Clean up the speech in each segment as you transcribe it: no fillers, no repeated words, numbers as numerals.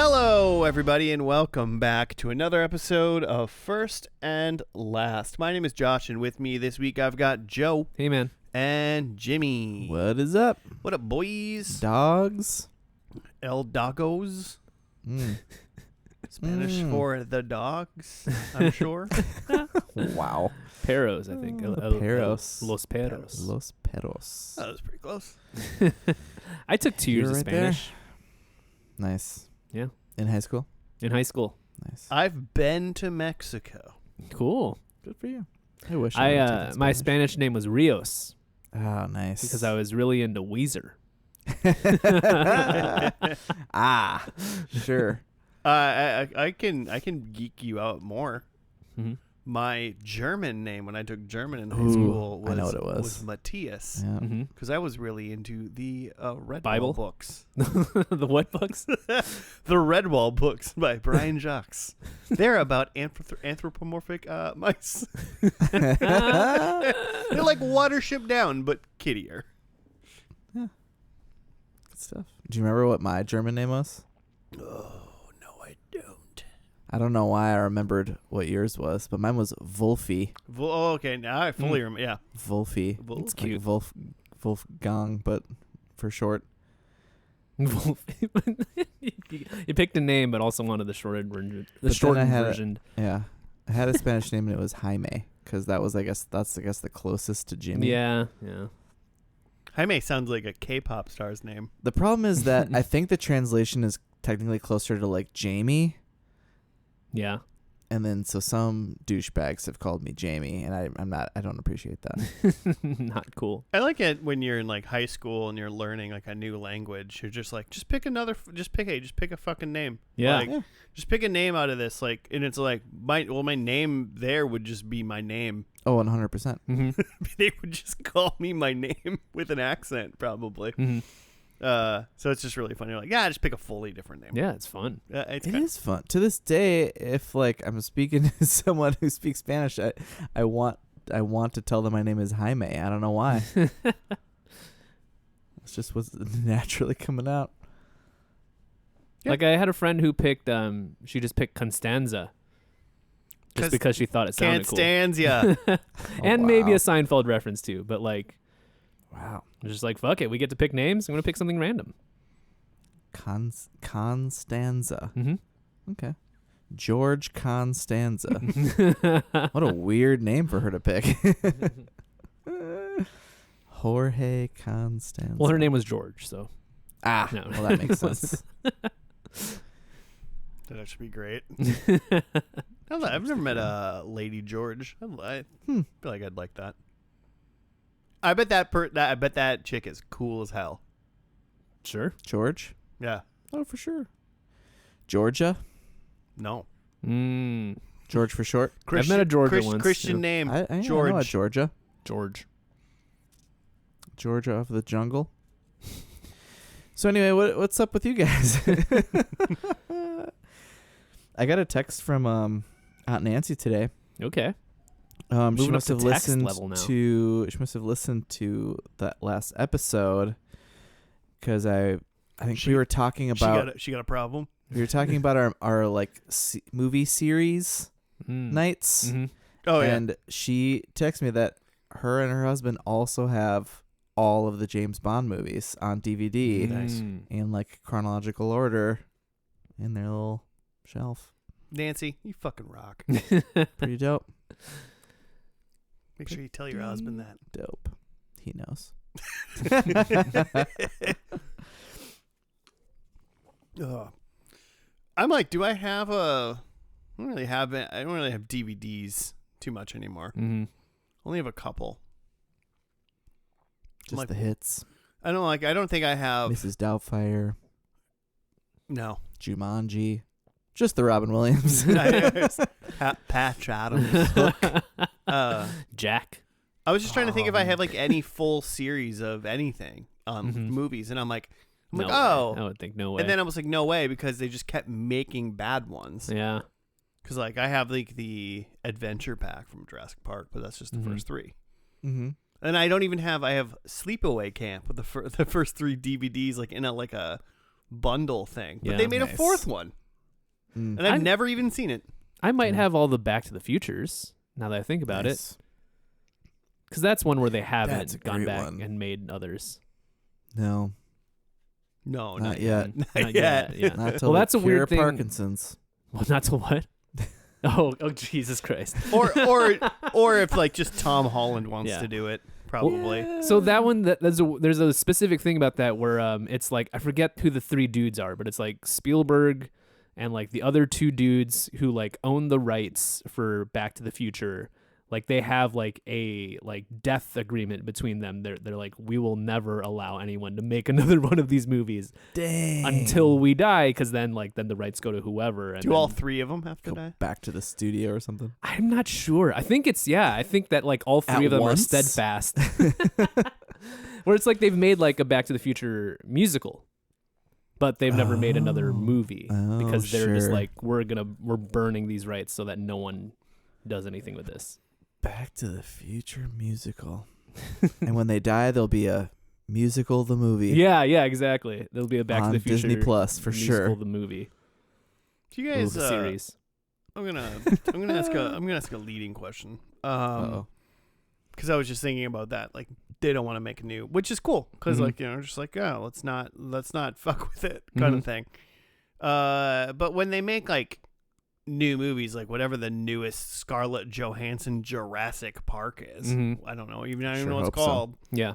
Hello, everybody, and welcome back to another episode of First and Last. My name is Josh, and with me this week I've got Joe. Hey, man. And Jimmy. What is up? What up, boys? Dogs? El Dogos. Spanish for the dogs, I'm sure. Wow. Perros, I think. Perros. Los Perros. Los Perros. That was pretty close. I took 2 years You're of right there. Spanish. Nice. Yeah. In high school? In high school. Nice. I've been to Mexico. Cool. Good for you. I wish I would've taken My Spanish name was Rios Oh, nice. because I was really into Weezer. Sure. I can geek you out more. Mm-hmm. My German name when I took German in high Ooh, school I know what it was. was Matthias. Yeah. Mm-hmm. Because I was really into the Redwall Bible? books. The what books? The Redwall books by Brian Jacques. They're about anthropomorphic mice. They're like Watership Down, but kiddier. Good stuff. Do you remember what my German name was? Oh, no, I don't. I don't know why I remembered what yours was, but mine was Wolfie. Oh, okay, now I fully remember. Yeah. Wolfie. It's Like Wolfgang, but for short. You picked a name, but also wanted the shortened version. The But then shortened I had version. Yeah. I had a Spanish name and it was Jaime because that was, I guess, the closest to Jimmy. Yeah. Jaime sounds like a K-pop star's name. The problem is that I think the translation is technically closer to like Jamie, Yeah. and then so some douchebags have called me Jamie, and I don't appreciate that. Not cool. I like it when you're in like high school and you're learning like a new language. You're just like, just pick a fucking name. Yeah. Like, just pick a name out of this. Like, and it's like my name there would just be my name. Oh, 100%. Mm-hmm. They would just call me my name with an accent, probably. Mm-hmm. So it's just really funny. You're like, yeah, just pick a fully different name. Yeah, it's fun. It It is fun. To this day, if like I'm speaking to someone who speaks Spanish, I want to tell them my name is Jaime. I don't know why. It's just what's naturally coming out. Yeah. Like I had a friend who picked she just picked Constanza just because she thought it sounded Can't stands ya. and maybe wow. a Seinfeld reference too, but like Wow. just like fuck it, we get to pick names. I'm gonna pick something random. Constanza. Mm-hmm. Okay. George Constanza. What a weird name for her to pick. Jorge Constanza. Well, her name was George, so No. Well, that makes sense. That should be great. I've never met a Lady George. I feel like I'd like that. I bet that chick is cool as hell. Sure. George? Yeah. Oh, for sure. Georgia? No. George for short? I've met a Georgia once. Christian Yeah. name. I George. know a Georgia. George. Georgia of the jungle. So anyway, what's up with you guys? I got a text from Aunt Nancy today. Okay. She Moving must up have to text listened level now. She must have listened to that last episode because I think we were talking about She got a problem. we were talking about our like movie series nights. Mm-hmm. Oh yeah. And she texted me that her and her husband also have all of the James Bond movies on DVD Nice. in like chronological order in their little shelf. Nancy, you fucking rock. Pretty dope. Make sure you tell your husband that. Dope. He knows. I'm like, do I have a? I don't really have DVDs too much anymore. Mm-hmm. Only have a couple. Just like, the hits. I don't think I have. Mrs. Doubtfire. No. Jumanji. Just the Robin Williams. Patch Adams. Jack. I was just trying to think if I had like any full series of anything, movies, and I'm like, oh, I would think no way. and then I was like, no way, because they just kept making bad ones. Yeah. Because like I have like the adventure pack from Jurassic Park, but that's just the first three. Mm-hmm. And I don't even have. I have Sleepaway Camp with the first three DVDs, like in a bundle thing. But Yeah. they made a Nice. 4th one, and I've never even seen it. I might Yeah. have all the Back to the Futures now that I think about it, Nice. because that's one where they That's a haven't gone great back one. and made others. No, No, not yet. Not yet. Yeah. Not till Well, they that's a cure weird thing. Parkinson's. Well, not to what? Oh, Jesus Christ. or if like just Tom Holland wants Yeah. to do it, probably. So that one, there's a specific thing about that where it's like, I forget who the 3 dudes are, but it's like Spielberg and like the other 2 dudes who like own the rights for Back to the Future. Like they have like a like death agreement between them. They're like, we will never allow anyone to make another one of these movies Dang. until we die, because then the rights go to whoever. And Do all then- 3 of them have to Go die? back to the studio or something. I'm not sure. I think I think that like all 3 At of them once? are steadfast. Where it's like they've made like a Back to the Future musical, but they've never made another movie Oh, because they're just sure. like, we're burning these rights so that no one does anything with this. Back to the Future musical. And when they die, there'll be a musical, the movie. Yeah, exactly. There'll be a Back on to the Future Disney Plus for musical, sure. the movie Do you guys series. I'm gonna ask a leading question. Uh-oh. Because I was just thinking about that. Like, they don't want to make a new, which is cool. Because Mhm. like, just like, oh, let's not fuck with it, kind Mhm. of thing. But when they make like new movies, like whatever the newest Scarlett Johansson Jurassic Park is, Mhm. I don't even know Sure what it's hope so. called. Yeah.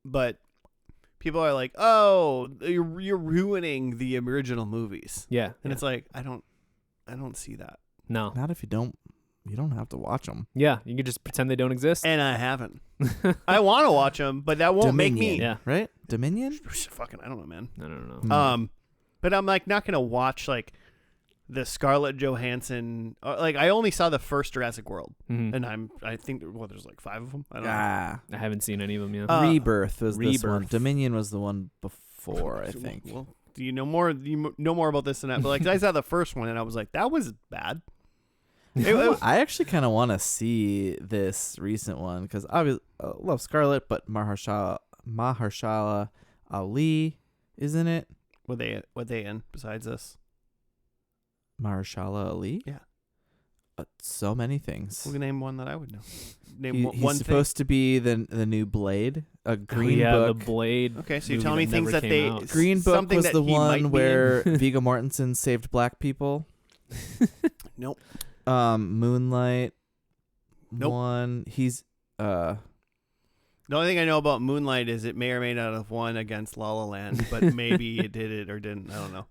But people are like, oh, you're ruining the original movies, Yeah. and it's like, I don't see that. No. Not if you don't have to watch them. Yeah. You can just pretend they don't exist. And I haven't. I want to watch them, but that won't make me. Yeah. Right? Dominion? Fucking, I don't know, man. I don't know. Mm. But I'm like not gonna watch like the Scarlett Johansson. Like I only saw the first Jurassic World, Mhm. and I think there's like 5 of them. I don't know. Ah. I haven't seen any of them yet. Rebirth was this one. Rebirth. Dominion was the one before, I think. Well, do you know more? You know more about this than that? But like I saw the first one, and I was like, that was bad. I actually kind of want to see this recent one because I love Scarlett, but Mahershala Ali is in it. What they in besides this? Mahershala Ali? Yeah. So many things. We'll name one that I would know. Name He's one supposed to be the new Blade. A Green the Book. Blade. thing. Okay, so you're movie telling me things never that came they out. Green Book something was that the he might be one in. where Viggo Mortensen saved black people. Nope. Moonlight. Nope. One. He's The only thing I know about Moonlight is it may or may not have won against La La Land, but maybe it did it or didn't. I don't know.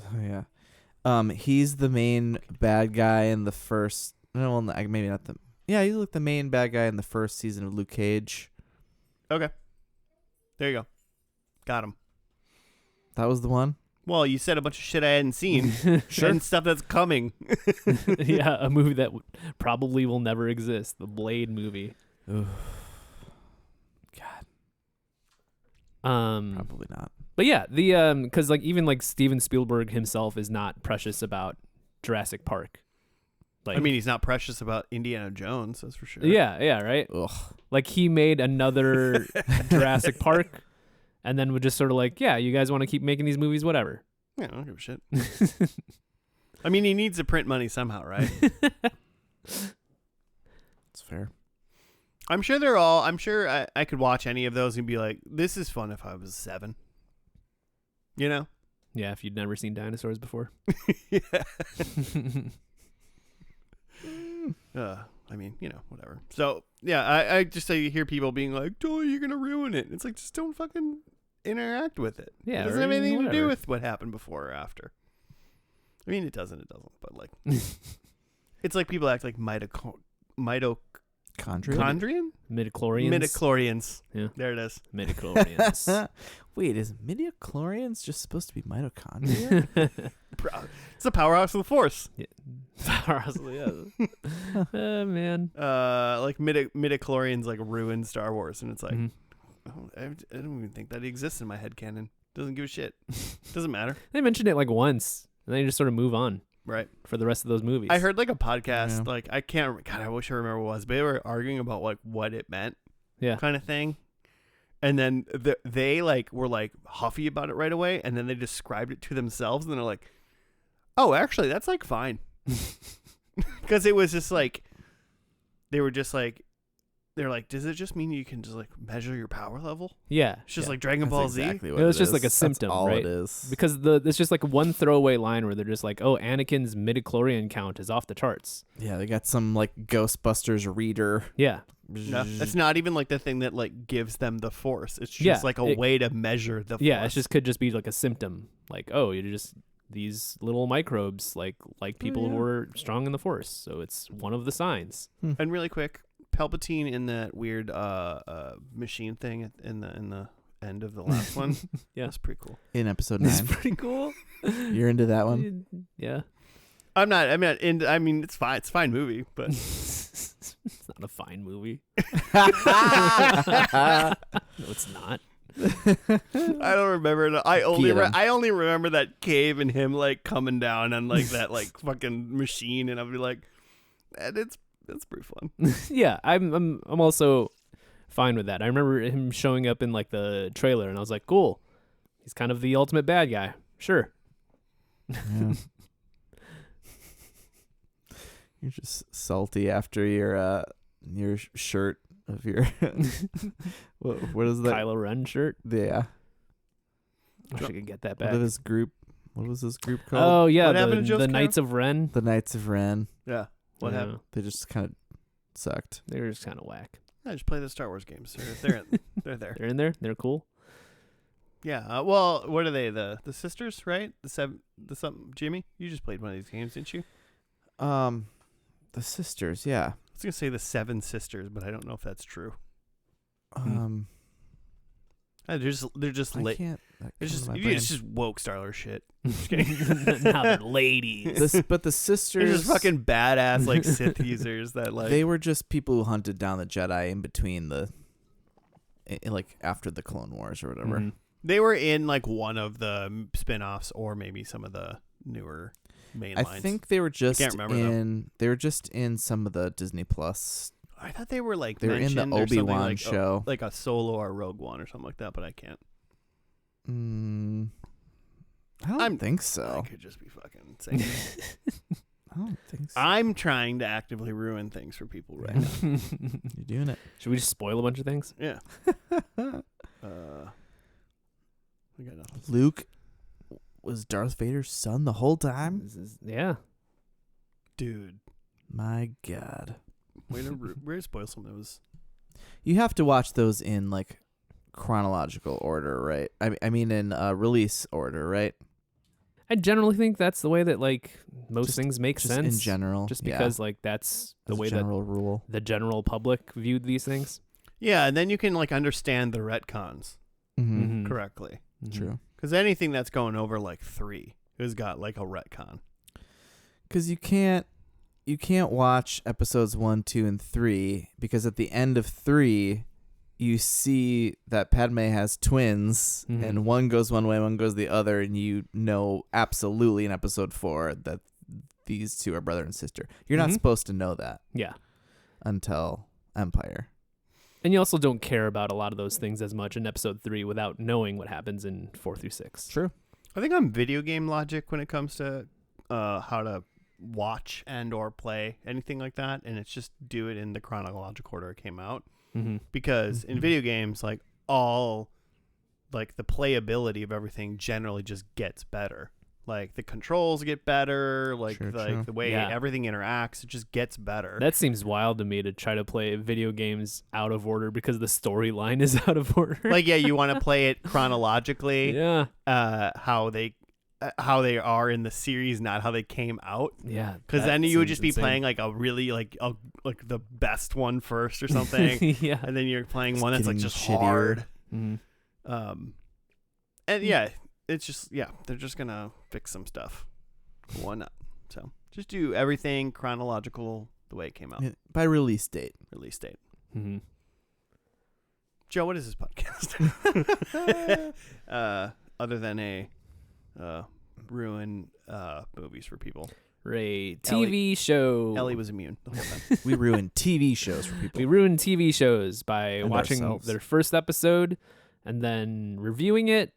Oh yeah. He's the main bad guy in the first. No, well, maybe not the. Yeah, he's like the main bad guy in the first season of Luke Cage. Okay. There you go. Got him. That was the one. Well, you said a bunch of shit I hadn't seen Sure. and stuff that's coming. Yeah, a movie that probably will never exist. The Blade movie. Ugh, Um, probably not. but yeah, the because like even like Steven Spielberg himself is not precious about Jurassic Park. Like, I mean, he's not precious about Indiana Jones, that's for sure. yeah, right. Ugh. Like he made another Jurassic Park, and then would just sort of like, yeah, you guys want to keep making these movies, whatever. Yeah, I don't give a shit. I mean, he needs to print money somehow, right? It's fair. I'm sure I could watch any of those and be like, this is fun if I was 7. You know? Yeah, if you'd never seen dinosaurs before. Yeah. I mean, whatever. So, yeah, I just hear people being like, oh, you're going to ruin it. It's like, just don't fucking interact with it. Yeah, It doesn't or have anything to do whatever. with what happened before or after. I mean, it doesn't, but like, it's like people act like mitochondrian? Chondrian? Midichlorians. Midichlorians. Yeah. There it is. Midichlorians. Wait, is midichlorians just supposed to be mitochondria? It's the powerhouse of the force. Man. Like midichlorians like ruined Star Wars, and it's like, Mhm. oh, I don't even think that exists in my head canon. Doesn't give a shit. Doesn't matter. They mentioned it like once, and then you just sort of move on Right. for the rest of those movies. I heard like a podcast, Yeah. like I can't. God, I wish I remember what it was, but they were arguing about like what it meant, Yeah. kind of thing. And then they like were like huffy about it right away, and then they described it to themselves, and they're like, "Oh, actually, that's like fine," because it was just like they're like, "Does it just mean you can just like measure your power level?" Yeah, It's just yeah. like Dragon Ball Z. Exactly It was just like a symptom, That's all right? it is. Because it's just like one throwaway line where they're just like, "Oh, Anakin's midichlorian count is off the charts." Yeah, they got some like Ghostbusters reader. Yeah, No, it's not even like the thing that like gives them the force. It's just like a way to measure the force. yeah. It just could just be like a symptom, like, oh, you're just these little microbes, like people who are strong in the force. So it's one of the signs. And really quick, Palpatine in that weird machine thing in the end of the last one. Yeah, that's pretty cool. In episode It's 9. pretty cool. You're into that one? Yeah. I'm not. I mean, it's fine. It's a fine movie, but It's not a fine movie. No, it's not. I don't remember it. I only Get 'em. I only remember that cave and him like coming down on like that like fucking machine, and I'll be like, it's pretty fun. Yeah, I'm also fine with that. I remember him showing up in like the trailer, and I was like, cool. He's kind of the ultimate bad guy. Sure. Yeah. You're just salty after your shirt of your what is that? Kylo Ren shirt. Yeah. Wish I could get that What back. of his group? What was this group called? Oh yeah, What happened to Joe's the Knights of Ren. The Knights of Ren. Yeah. What Yeah, happened? They just kind of sucked. They were just kind of whack. I just play the Star Wars games. They're there. They're in there. They're cool. Yeah. Well, what are they? The sisters, right? The something. Jimmy, you just played one of these games, didn't you? The sisters, yeah. I was gonna say the 7 sisters, but I don't know if that's true. They're just I late. can't. It's just woke Star Wars shit. Just kidding. Now they're ladies. But the They're sisters, just fucking badass like Sith users that like. they were just people who hunted down the Jedi in between like after the Clone Wars or whatever. Mhm. They were in like one of the spin-offs or maybe some of the newer main I lines. think they were just can't remember, they were just in some of the Disney Plus. I thought they were like They were in the mentioned or something Obi-Wan like, show. like a Solo or Rogue One or something like that, but I can't. I don't think so. I could just be fucking saying. I don't think so. I'm trying to actively ruin things for people right now. You're doing it. Should we just spoil a bunch of things? Yeah. We got nothing. Luke was Darth Vader's son the whole time? Yeah. Dude, My God. way to spoil something that was. You have to watch those in like chronological order, right? I mean in release order, right? I generally think that's the way that like most Just- things make Just sense. in general. Just yeah, because like that's the as a way that general rule. the general public viewed these things. Yeah, and then you can like understand the retcons Mm-hmm. Mhm. correctly. Mhm. True. Because anything that's going over like 3 has got like a retcon. Because you can't watch episodes 1, 2, and 3 because at the end of 3 you see that Padme has twins Mhm. and one goes one way, one goes the other, and you know absolutely in episode 4 that these two are brother and sister. You're not Mhm. supposed to know that Yeah. until Empire. And you also don't care about a lot of those things as much in episode 3 without knowing what happens in 4 through 6. True. I think I'm video game logic when it comes to how to watch and or play anything like that, and it's just do it in the chronological order it came out. Mm-hmm. Because in Mhm. video games, like all, like the playability of everything generally just gets better. Like the controls get better, like True, like true. the way Yeah. everything interacts, it just gets better. That seems wild to me to try to play video games out of order because the storyline is out of order. Like yeah, you want to play it chronologically, yeah. how they are in the series, not how they came out. Yeah. Because that then you would seems just be insane. playing like a really like the best one first or something, Yeah. and then you're playing It's one that's like getting just shittier. hard. Mhm. And yeah, it's just they're just gonna fix some stuff. Why not? So just do everything chronological the way it came out. By release date. Release date. Mhm. Joe, what is this podcast? Other than ruin movies for people. for a TV show. Ellie was immune the whole time. We ruin TV shows for people. We ruin TV shows by And watching ourselves. their first episode and then reviewing it,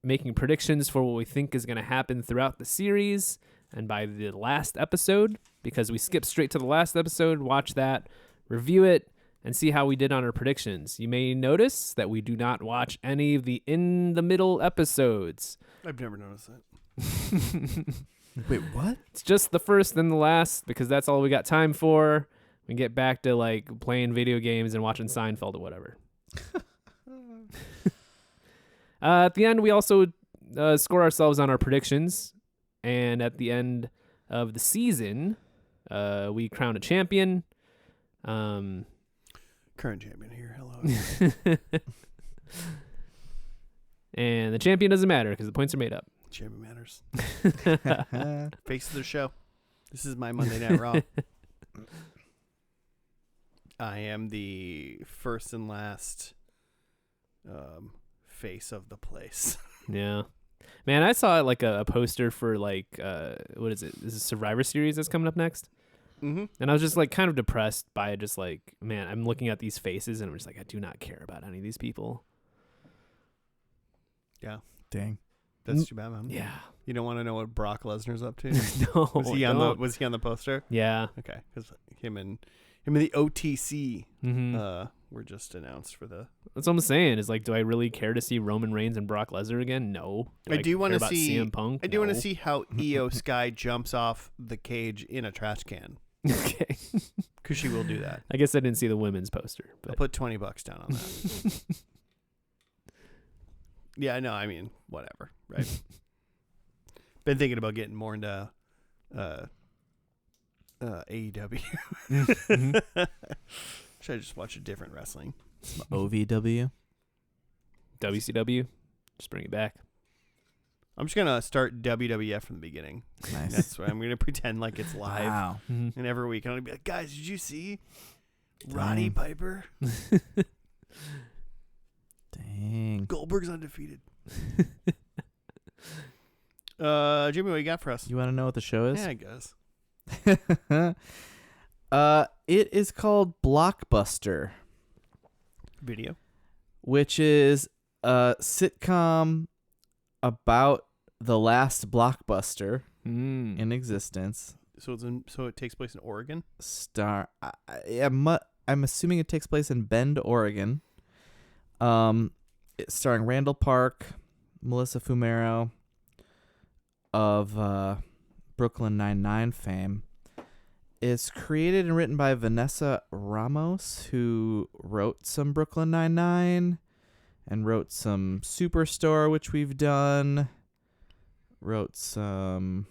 making predictions for what we think is going to happen throughout the series. And by the last episode, because we skip straight to the last episode, watch that, review it, and see how we did on our predictions. You may notice that we do not watch any of the in-the-middle episodes. I've never noticed that. Wait, what? It's just the first and the last because that's all we got time for. We get back to like playing video games and watching Seinfeld or whatever. At the end, we also score ourselves on our predictions. And at the end of the season, we crown a champion. Current champion here. Hello. And the champion doesn't matter because the points are made up. Champion matters. Face of the show. This is my Monday Night Raw. I am the first and last face of the place. Yeah. Man, I saw like a poster for like, what is it? This is Survivor Series that's coming up next. Mm-hmm. And I was just like kind of depressed by it. Just like, man, I'm looking at these faces and I'm just like, I do not care about any of these people. Yeah. Dang. That's too bad, man. Yeah. You don't want to know what Brock Lesnar's up to? No. Was he on the poster? Yeah. Okay, because him and the OTC Mm-hmm. were just announced for the. That's what I'm saying. Is like, do I really care to see Roman Reigns and Brock Lesnar again? No. I do want to see CM Punk. I do want to No. see how Io Sky jumps off the cage in a trash can. Okay. Because she will do that. I guess I didn't see the women's poster, I'll but put $20 down on that. Yeah, no, I mean, whatever, right? Been thinking about getting more into AEW. Should I just watch a different wrestling? OVW. WCW, just bring it back. I'm just gonna start WWF from the beginning. Nice. That's why I'm gonna pretend like it's live. Wow. Mm-hmm. And every week I'm gonna be like, guys, did you see Roddy Dang. Piper? Dang. Goldberg's undefeated. Jimmy, what you got for us? You want to know what the show is? Yeah, I guess. It is called Blockbuster, Video. which is a sitcom about the last blockbuster Mm. in existence. So it takes place in Oregon. I'm assuming it takes place in Bend, Oregon. It's starring Randall Park, Melissa Fumero of Brooklyn Nine-Nine fame. It's created and written by Vanessa Ramos, who wrote some Brooklyn Nine-Nine and wrote some Superstore, which we've done. Wrote some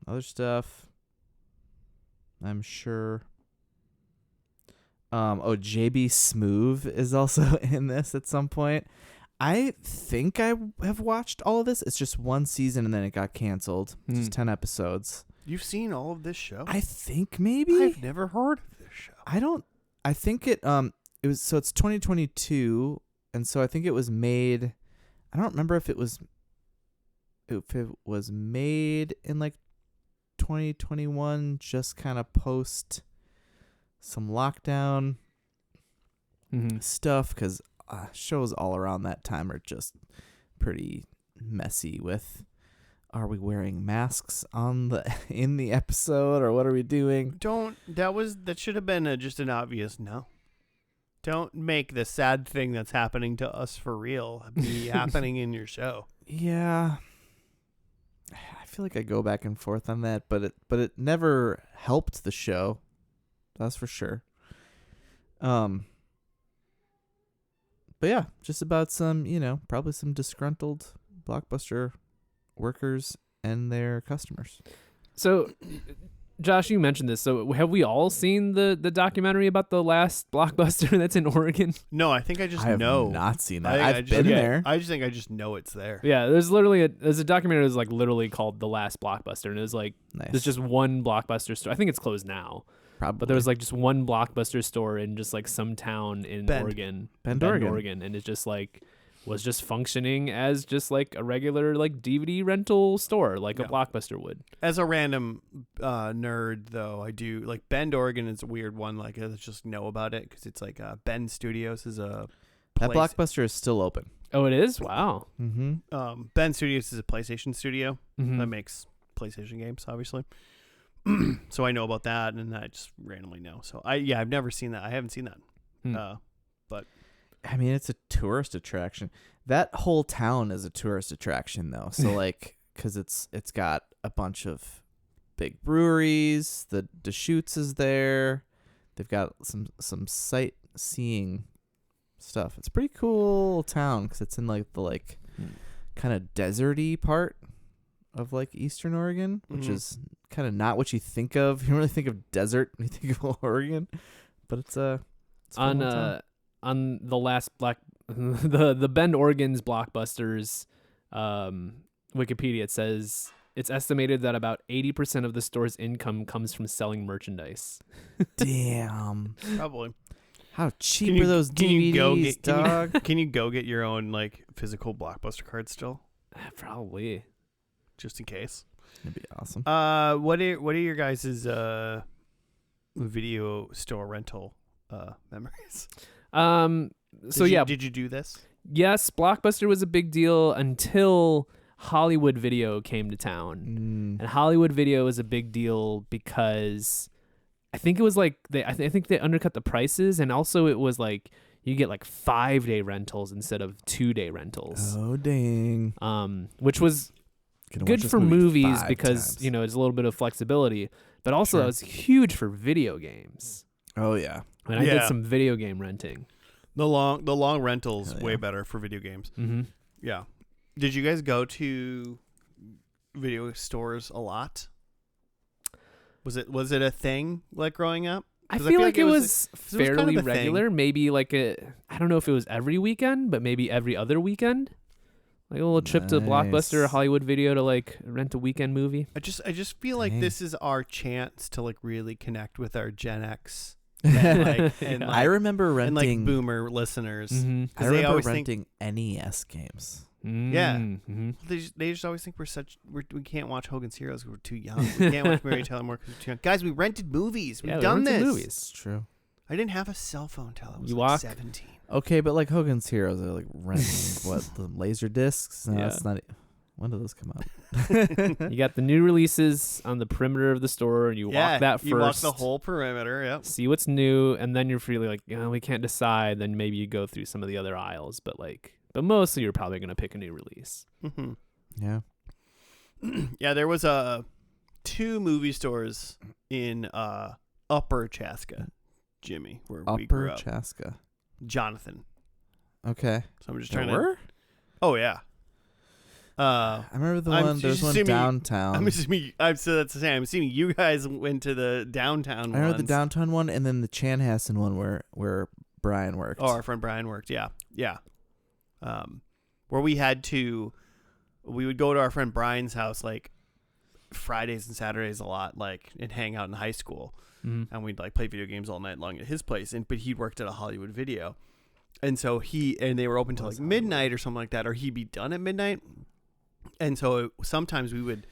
other stuff, I'm sure. JB Smoove is also in this at some point. I think I have watched all of this. It's just one season and then it got canceled. It's just 10 episodes. You've seen all of this show? I think maybe. I've never heard of this show. I think it was, so it's 2022, and so I think it was made, I don't remember if it was made in like 2021, just kind of post some lockdown stuff, because shows all around that time are just pretty messy with, are we wearing masks in the episode, or what are we doing? That should have been just an obvious no. Don't make the sad thing that's happening to us for real be happening in your show. Yeah. I feel like I go back and forth on that, but it never helped the show. That's for sure. But yeah, just about some, probably some disgruntled Blockbuster workers and their customers. So, Josh, you mentioned this. So, have we all seen the documentary about the last Blockbuster that's in Oregon? No, I think I just I have know. not seen that. I I've just- been okay, there. I just think I just know it's there. Yeah, there's a documentary that's like literally called The Last Blockbuster, and it's like Nice. there's just one Blockbuster store. I think it's closed now, Probably. but there was like just one Blockbuster store in just like some town in Bend. Oregon, Bend, Bend, Oregon. Oregon, and it's just like was just functioning as just like a regular like DVD rental store, like a Blockbuster would. As a random nerd, though, I do like Bend, Oregon is a weird one. Like I just know about it because it's like Bend Studios is a That Blockbuster is still open. Oh, it is? Wow. Mm-hmm. Bend Studios is a PlayStation studio Mm-hmm. that makes PlayStation games, obviously. So I know about that, and I just randomly know. So I've never seen that. I haven't seen that. But I mean, it's a tourist attraction. That whole town is a tourist attraction, though. So like, because it's got a bunch of big breweries. The Deschutes is there. They've got some sightseeing stuff. It's a pretty cool town because it's in like the kind of deserty part of like Eastern Oregon, which is kind of not what you think of. You don't really think of desert when you think of Oregon, but it's on the last the Bend, Oregon's Blockbusters Wikipedia, it says it's estimated that about 80% of the store's income comes from selling merchandise. Damn. probably. How cheap are those DVDs, dog? Can you go get your own like physical Blockbuster card still, Probably. just in case? It'd be awesome. What are your guys' video store rental memories? Did you do this? Yes, Blockbuster was a big deal until Hollywood Video came to town. And Hollywood Video was a big deal because I think it was like I think they undercut the prices, and also it was like you get like 5-day rentals instead of 2-day rentals. Oh dang. Which was good for movies because there's a little bit of flexibility, but also that was huge for video games. Oh yeah. And I did some video game renting. The long rentals way better for video games. Mm-hmm. Yeah. Did you guys go to video stores a lot? Was it a thing like growing up? I feel like it was fairly kind of a regular. thing. Maybe like I don't know if it was every weekend, but maybe every other weekend. Like a little trip to Blockbuster or Hollywood Video to like rent a weekend movie. I just feel like this is our chance to like really connect with our Gen X. And I remember renting and like boomer listeners. Mm-hmm. I remember renting NES games. Yeah. Mm-hmm. They just always think we can't watch Hogan's Heroes because we're too young. We can't watch Mary Tyler Moore because we're too young. Guys, we rented movies. We've done this. Movies. It's true. I didn't have a cell phone until I was 17. Okay, but like Hogan's Heroes are like renting what, the laser discs? No, that's not. When did those come out? You got the new releases on the perimeter of the store, and you walk that first. You walk the whole perimeter. Yep. See what's new, and then you're freely like, we can't decide. Then maybe you go through some of the other aisles, but mostly you're probably gonna pick a new release. Mm-hmm. Yeah. Yeah, there was 2 movie stores in Upper Chaska, Jimmy, where we grew up. Upper Chaska. Jonathan. Okay. So I'm just There trying were? to. Oh yeah. I remember the I'm one. There's one assuming- downtown. I'm assuming you guys went to the downtown. I remember the ones. downtown one, and then the Chanhassen one where Brian worked. Oh, our friend Brian worked. Yeah. Where we would go to our friend Brian's house like Fridays and Saturdays a lot, like, and hang out in high school, and we'd like play video games all night long at his place. But he worked at a Hollywood Video, and so they were open till like midnight or something like that, or he'd be done at midnight. And so sometimes we would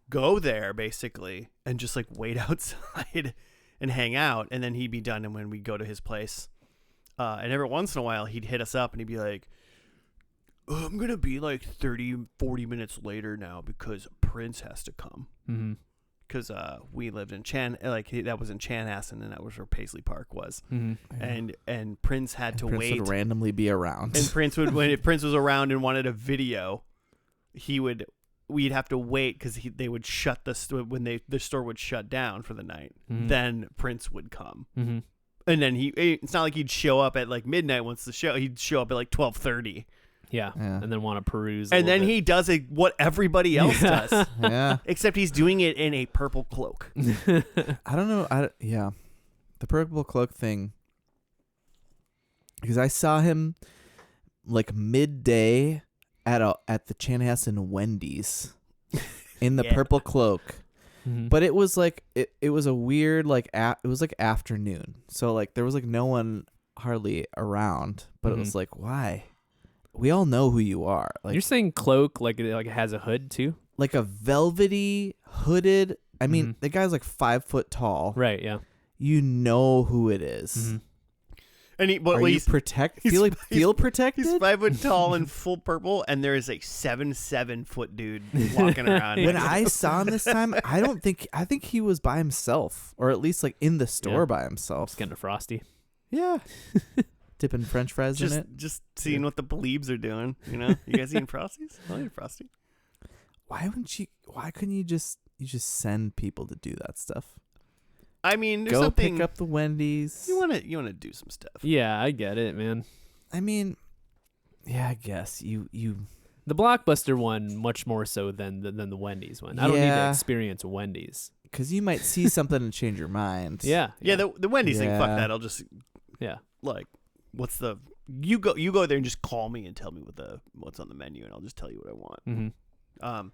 go there basically and just like wait outside and hang out, and then he'd be done, and when we'd go to his place, and every once in a while he'd hit us up and he'd be like, I'm gonna be like 30-40 minutes later now because Prince has to come. Because we lived in that was in Chanhassen, and that was where Paisley Park was. And Prince had to Prince wait. would randomly be around. And Prince would, if Prince was around and wanted a video, we'd have to wait because they would shut the store would shut down for the night. Then Prince would come. And then it's not like he'd show up at like midnight once the show. He'd show up at like 12:30. Yeah, and then want to peruse. And then he does what everybody else does. Yeah. Except he's doing it in a purple cloak. I don't know. The purple cloak thing. Because I saw him like midday at the Chanhassen Wendy's in the purple cloak. But it was like it was a weird it was like afternoon. So like there was like no one hardly around, but it was like, why? we all know who you are. Like You're saying cloak like it has a hood too? like a velvety hooded. I mean, Mhm. the guy's like 5 foot tall. Right, yeah. You know who it is. Mhm. And Are you he's feel protected? He's 5 foot tall and full purple, and there is a 7 foot dude walking around. When I saw him this time, I think he was by himself, or at least like in the store Yeah. by himself. It's kind of frosty. Yeah. Dipping French fries in it. just seeing what the plebes are doing, you know? You guys eating Frosties? I like Frosty. Why couldn't you just send people to do that stuff? I mean, there's Go something pick up the Wendy's. you want to do some stuff. Yeah, I get it, man. I mean, yeah, I guess you The Blockbuster one much more so than the Wendy's one. I don't need to Yeah. experience Wendy's. because you might see something and change your mind. Yeah. Yeah, the Wendy's thing, fuck Yeah. that. I'll just Yeah. like what's the you go there and just call me and tell me what's on the menu, and I'll just tell you what I want. Mm-hmm.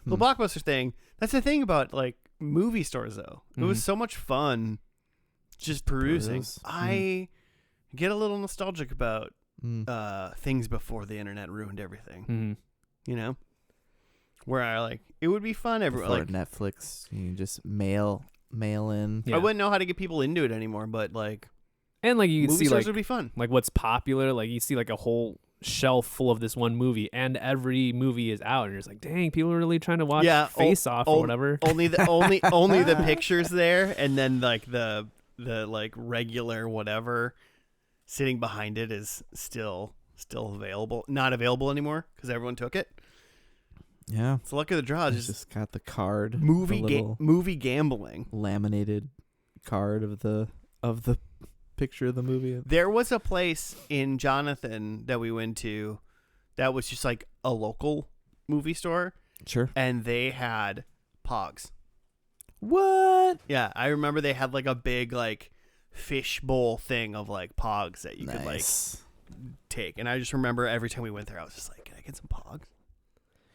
The Blockbuster thing, that's the thing about like movie stores though. It was Mhm. so much fun just perusing. peruse. I get a little nostalgic about Mm. things before the internet ruined everything. Mm-hmm. You know? Where I like it would be fun Before like Netflix, you can just mail in. Yeah. I wouldn't know how to get people into it anymore, but like And like you can movie see stores like would be fun. what's popular. Like you see like a whole shelf full of this one movie, and every movie is out, and you're just like, dang, people are really trying to watch Face Off or whatever. Only the only the pictures there, and then like the like regular whatever sitting behind it is still available, not available anymore because everyone took it. Yeah. It's the luck of the draw. It's Just got the card, the movie little movie gambling. laminated card of the picture of the movie. There was a place in Jonathan that we went to that was just like a local movie store, Sure. and they had Pogs. What? Yeah, I remember they had like a big like fish bowl thing of like Pogs that you could like Nice. take, and I just remember every time we went there, I was just like, "Can I get some Pogs?"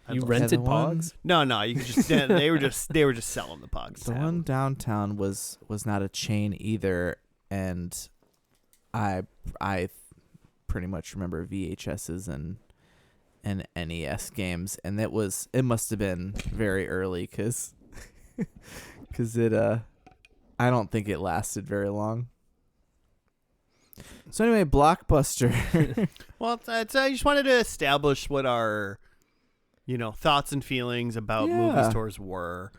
You love- rented the one- Pogs? No, you could just they were just selling the Pogs. The one downtown was not a chain either, and I pretty much remember VHSs and NES games, and it must have been very early because it I don't think it lasted very long. So anyway, Blockbuster. Well, I just wanted to establish what our thoughts and feelings about movie Yeah. stores were.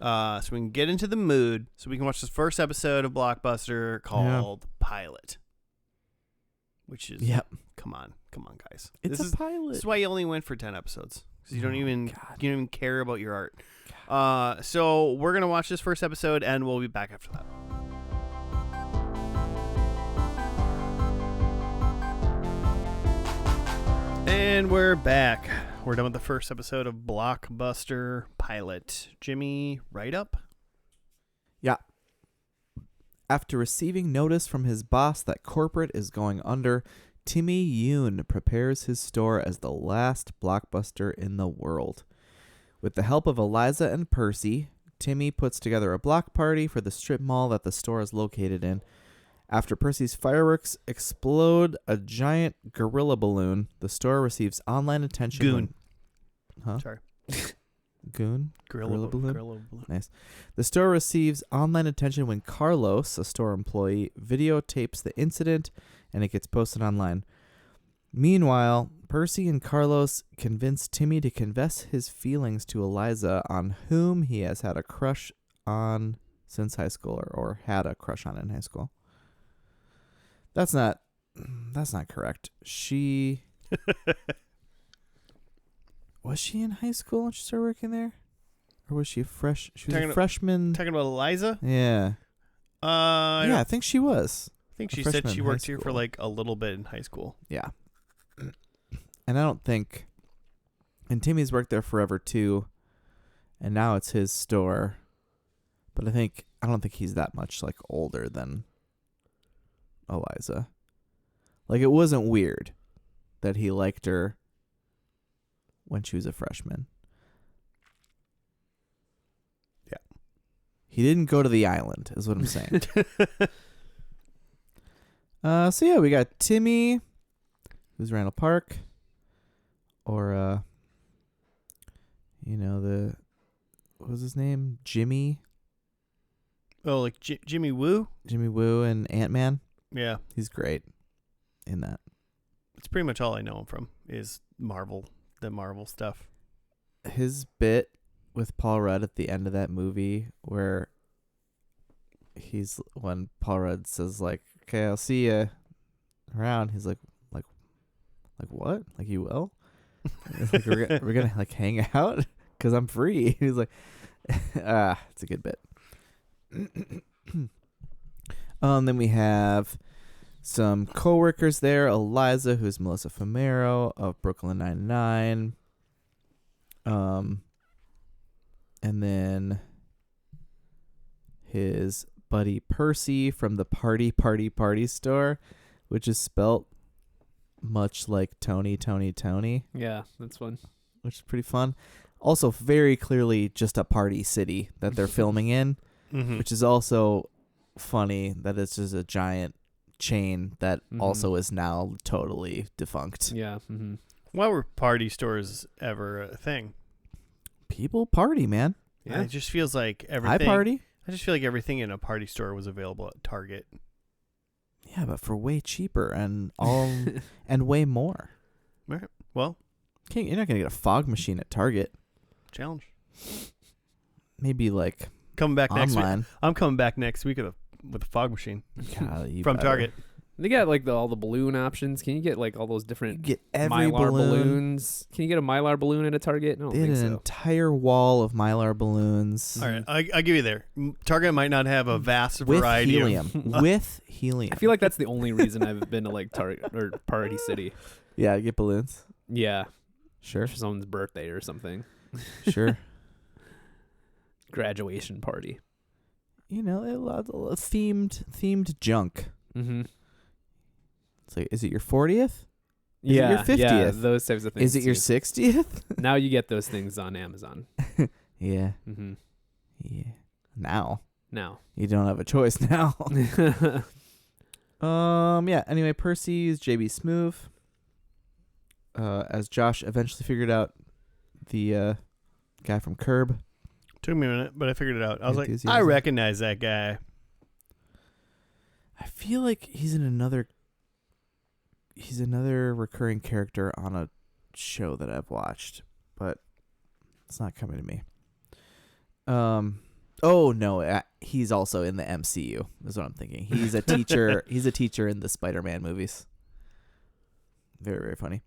So we can get into the mood, so we can watch this first episode of Blockbuster called Pilot. Which is Yep. come on guys. It's this a is pilot. this is why you only went for 10 episodes, because you don't even God. you don't even care about your art. So we're gonna watch this first episode, and we'll be back after that. And we're back. We're done with the first episode of Blockbuster Pilot. Jimmy, write up. Yeah. After receiving notice from his boss that corporate is going under, Timmy Yoon prepares his store as the last Blockbuster in the world. With the help of Eliza and Percy, Timmy puts together a block party for the strip mall that the store is located in. After Percy's fireworks explode a giant gorilla balloon, the store receives online attention. Goon. Huh? Sorry. Goon? Gorilla balloon? Gorilla balloon. Nice. The store receives online attention when Carlos, a store employee, videotapes the incident and it gets posted online. Meanwhile, Percy and Carlos convince Timmy to confess his feelings to Eliza, on whom he has had a crush on since high school, or had a crush on in high school. That's not correct. She was she in high school when she started working there? Or was she fresh? She was Talking a about- freshman. Talking about Eliza? Yeah. I I think she was. think a she said freshman she in worked high here for school. like a little bit in high school. Yeah. And I don't think. And Timmy's worked there forever too. And now it's his store. But I don't think he's that much like older than Eliza. Like, it wasn't weird that he liked her when she was a freshman. Yeah. He didn't go to the island, is what I'm saying. So yeah, we got Timmy, who's Randall Park. or what was his name? Jimmy Oh, like Jimmy Woo? Woo and Ant-Man. Yeah. He's great in that. It's pretty much all I know him from is the Marvel stuff. His bit with Paul Rudd at the end of that movie where when Paul Rudd says like, "Okay, I'll see you around," he's like what? Like, you will? It's like we're gonna like hang out because I'm free. He's like, it's a good bit. Then we have some coworkers there. Eliza, who's Melissa Fumero of Brooklyn Nine-Nine. And then his buddy Percy from the Party store, which is spelt much like Tony. Yeah, that's fun. Which is pretty fun. Also, very clearly just a party city that they're filming in, which is also funny that it's just a giant chain that also is now totally defunct. Yeah. Mm-hmm. Why were party stores ever a thing? People party, man. Yeah. It just feels like everything. I party. I just feel like everything in a party store was available at Target. Yeah, but for way cheaper and and way more. Right. Well, you're not gonna get a fog machine at Target. Challenge. Maybe like coming back next online. week. I'm coming back next week with a fog machine from Target. They got like all the balloon options. Can you get like all those different get every Mylar balloon. balloons? Can you get a Mylar balloon at a Target? I don't They had think an so. entire wall of Mylar balloons. All right, I give you there. Target might not have a vast with variety helium. of With helium. I feel like that's the only reason I've been to like Target or Party City. Yeah, get balloons. Yeah, Sure. for someone's birthday or something. Sure. Graduation party. A lot of themed junk. Mm-hmm. It's like, is it your 40th? Is Yeah, it your 50th? yeah, those types of things. Is it your too. 60th? Now you get those things on Amazon. Yeah. Mm-hmm. Yeah. Now. Now. You don't have a choice now. Yeah. Anyway, Percy is JB Smoove. As Josh eventually figured out, the guy from Curb. Took me a minute, but I figured it out. I was like, Enthusiasm. I recognize that guy. I feel like he's another recurring character on a show that I've watched, but it's not coming to me. Oh no, he's also in the MCU. Is what I'm thinking. He's a teacher. He's a teacher in the Spider-Man movies. Very, very funny.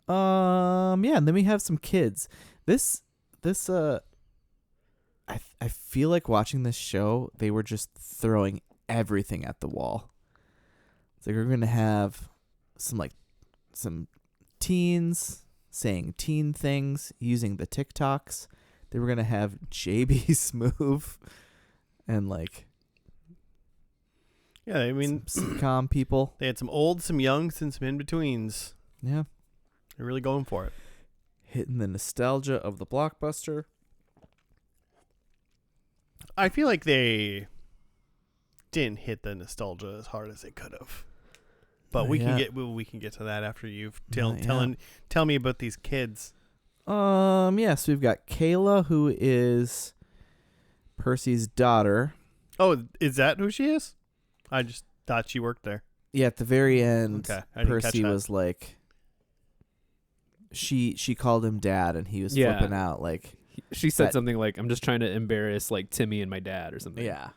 Yeah, and then we have some kids. I feel like watching this show, they were just throwing everything at the wall. It's like we're gonna have some teens saying teen things using the TikToks. They were gonna have JB Smoove and Yeah, I mean, some sitcom people. they had some old, some young, and some in-betweens. Yeah, They're really going for it. hitting the nostalgia of the Blockbuster. I feel like they didn't hit the nostalgia as hard as they could have. But we can get to that after you've tell me about these kids. Yes, we've got Kayla, who is Percy's daughter. Oh, is that who she is? I just thought she worked there. Yeah, at the very end, Okay, I didn't catch Percy that. was like, she called him dad, and he was Yeah. flipping out. Like, She said That- something like, "I'm just trying to embarrass like Timmy and my dad" or something. yeah,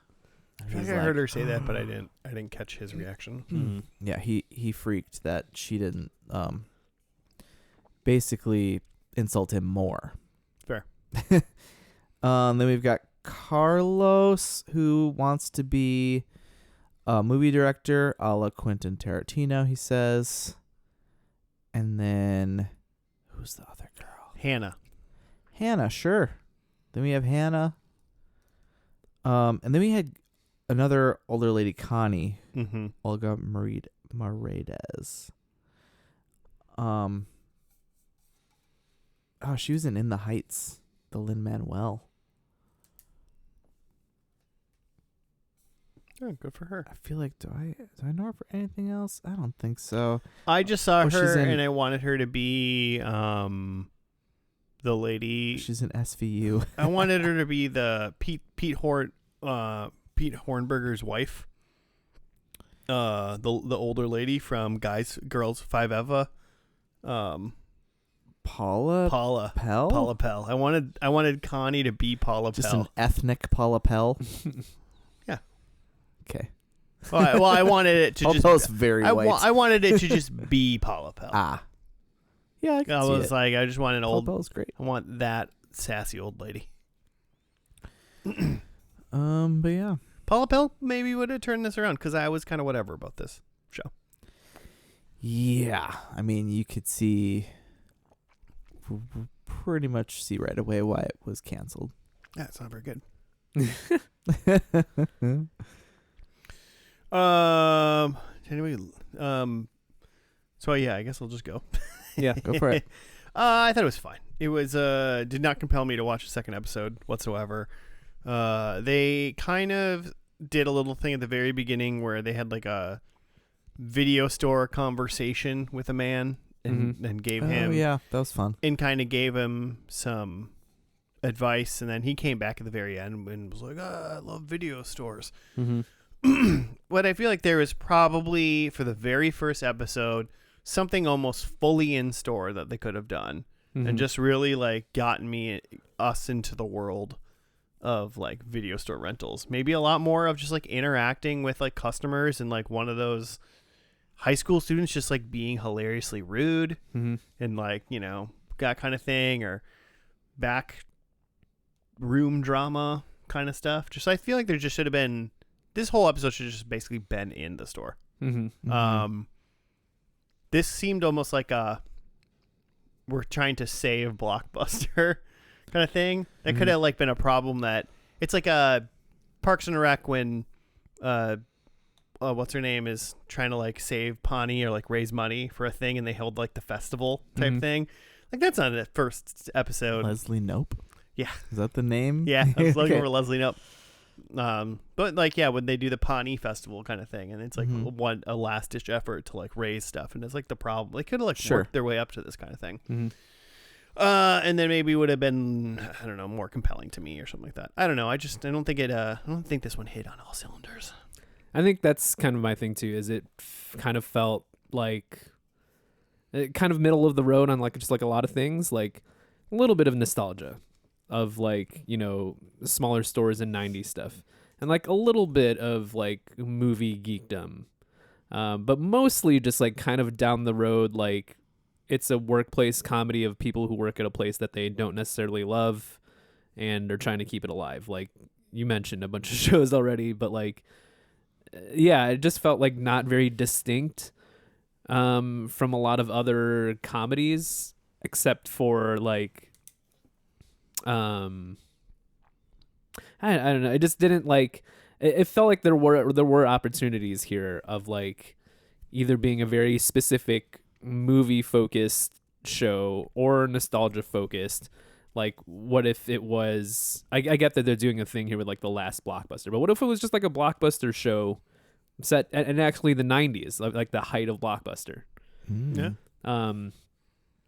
I think I heard her say that, but I didn't catch his reaction. Mm-hmm. Yeah, he freaked that she didn't basically insult him more. Fair. Then we've got Carlos, who wants to be a movie director a la Quentin Tarantino, he says. And then who's the other girl? Hannah, sure. Then we have Hannah. And then we had another older lady, Connie. Mm-hmm. Olga Moredes. Oh, she was in The Heights, the Lin-Manuel. Oh, good for her. I feel like do I know her for anything else? I don't think so. I just saw she's her, in- and I wanted her to be the lady. She's in SVU. I wanted her to be the Pete Hornberger's wife. The older lady from Girls 5 Eva. Paula Pell? Paula Pell. I wanted Connie to be Paula Just Pell. an ethnic Paula Pell. Yeah. Okay. Well, I wanted it to Paula just. Pell's very white. I wanted it to just be Paula Pell. Yeah, I can I see was it. like, I just want an Paula old. Pell's great. I want that sassy old lady. But yeah. Paula Pell maybe would have turned this around because I was kind of whatever about this show. Yeah. I mean, you could pretty much see right away why it was canceled. Yeah, it's not very good. Anyway, so yeah, I guess I'll just go. Yeah. Go for it. I thought it was fine. It was did not compel me to watch the second episode whatsoever. They kind of did a little thing at the very beginning where they had like a video store conversation with a man and gave him. Oh yeah, that was fun. And kind of gave him some advice, and then he came back at the very end and was like, I love video stores. What I feel like there is probably, for the very first episode, something almost fully in store that they could have done and just really like gotten us into the world of like video store rentals. Maybe a lot more of just like interacting with like customers and like one of those high school students just like being hilariously rude and like, you know, that kind of thing, or back room drama kind of stuff. Just, I feel like there just should have been, this whole episode should have just basically been in the store. This seemed almost like we're trying to save Blockbuster kind of thing. That could have like been a problem that it's like a Parks and Rec when what's her name is trying to like save Pawnee or like raise money for a thing, and they held like the festival type thing. Like that's not the first episode. Leslie Nope. Yeah. Is that the name? Yeah, I was looking Okay. for Leslie Nope. But like, yeah, when they do the Pawnee festival kind of thing, and it's like a last ditch effort to like raise stuff, and it's like the problem. They could have like worked their way up to this kind of thing. And then maybe would have been, I don't know, more compelling to me or something like that. I don't know. I don't think I don't think this one hit on all cylinders. I think that's kind of my thing too, is it kind of felt like kind of middle of the road on like just like a lot of things, like a little bit of nostalgia of like, you know, smaller stores and 90s stuff, and like a little bit of like movie geekdom, but mostly just like kind of down the road, like it's a workplace comedy of people who work at a place that they don't necessarily love and are trying to keep it alive. Like you mentioned a bunch of shows already, but like, yeah, it just felt like not very distinct from a lot of other comedies, except for like, I don't know. It just didn't like. It felt like there were opportunities here of like either being a very specific movie focused show or nostalgia focused. Like, what if it was? I get that they're doing a thing here with like the last Blockbuster, but what if it was just like a Blockbuster show set and actually the 90s, like the height of Blockbuster? Yeah.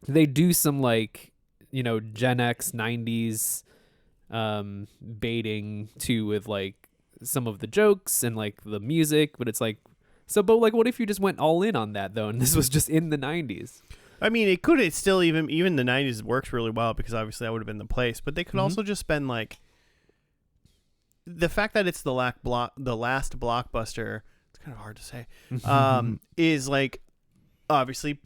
They do some like, you know, Gen X 90s baiting too with like some of the jokes and like the music, but it's like, so but like what if you just went all in on that though, and this was just in the 90s? I mean, it could still even the 90s works really well because obviously that would have been the place, but they could also just been like the fact that it's the last Blockbuster, it's kind of hard to say, is like obviously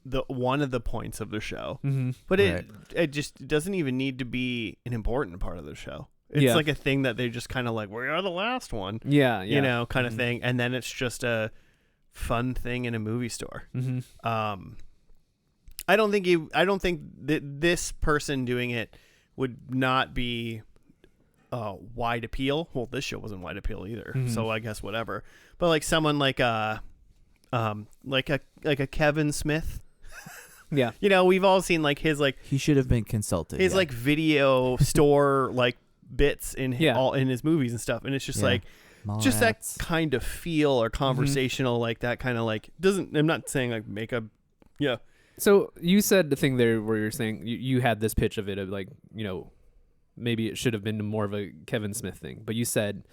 the one of the points of the show, but it just doesn't even need to be an important part of the show. It's like a thing that they just kind of like, we are the last one, you know, kind of thing, and then it's just a fun thing in a movie store. I don't think that this person doing it would not be wide appeal. Well, this show wasn't wide appeal either, so I guess whatever. But like someone like a Kevin Smith. Yeah. You know, we've all seen like his like he should have been consulted. His like video store like bits in all in his movies and stuff, and it's just like just that Mallrats. kind of feel or conversational, like that kind of like doesn't. I'm not saying like make a, yeah. So you said the thing there where you're saying you had this pitch of it of like, you know, maybe it should have been more of a Kevin Smith thing, but you said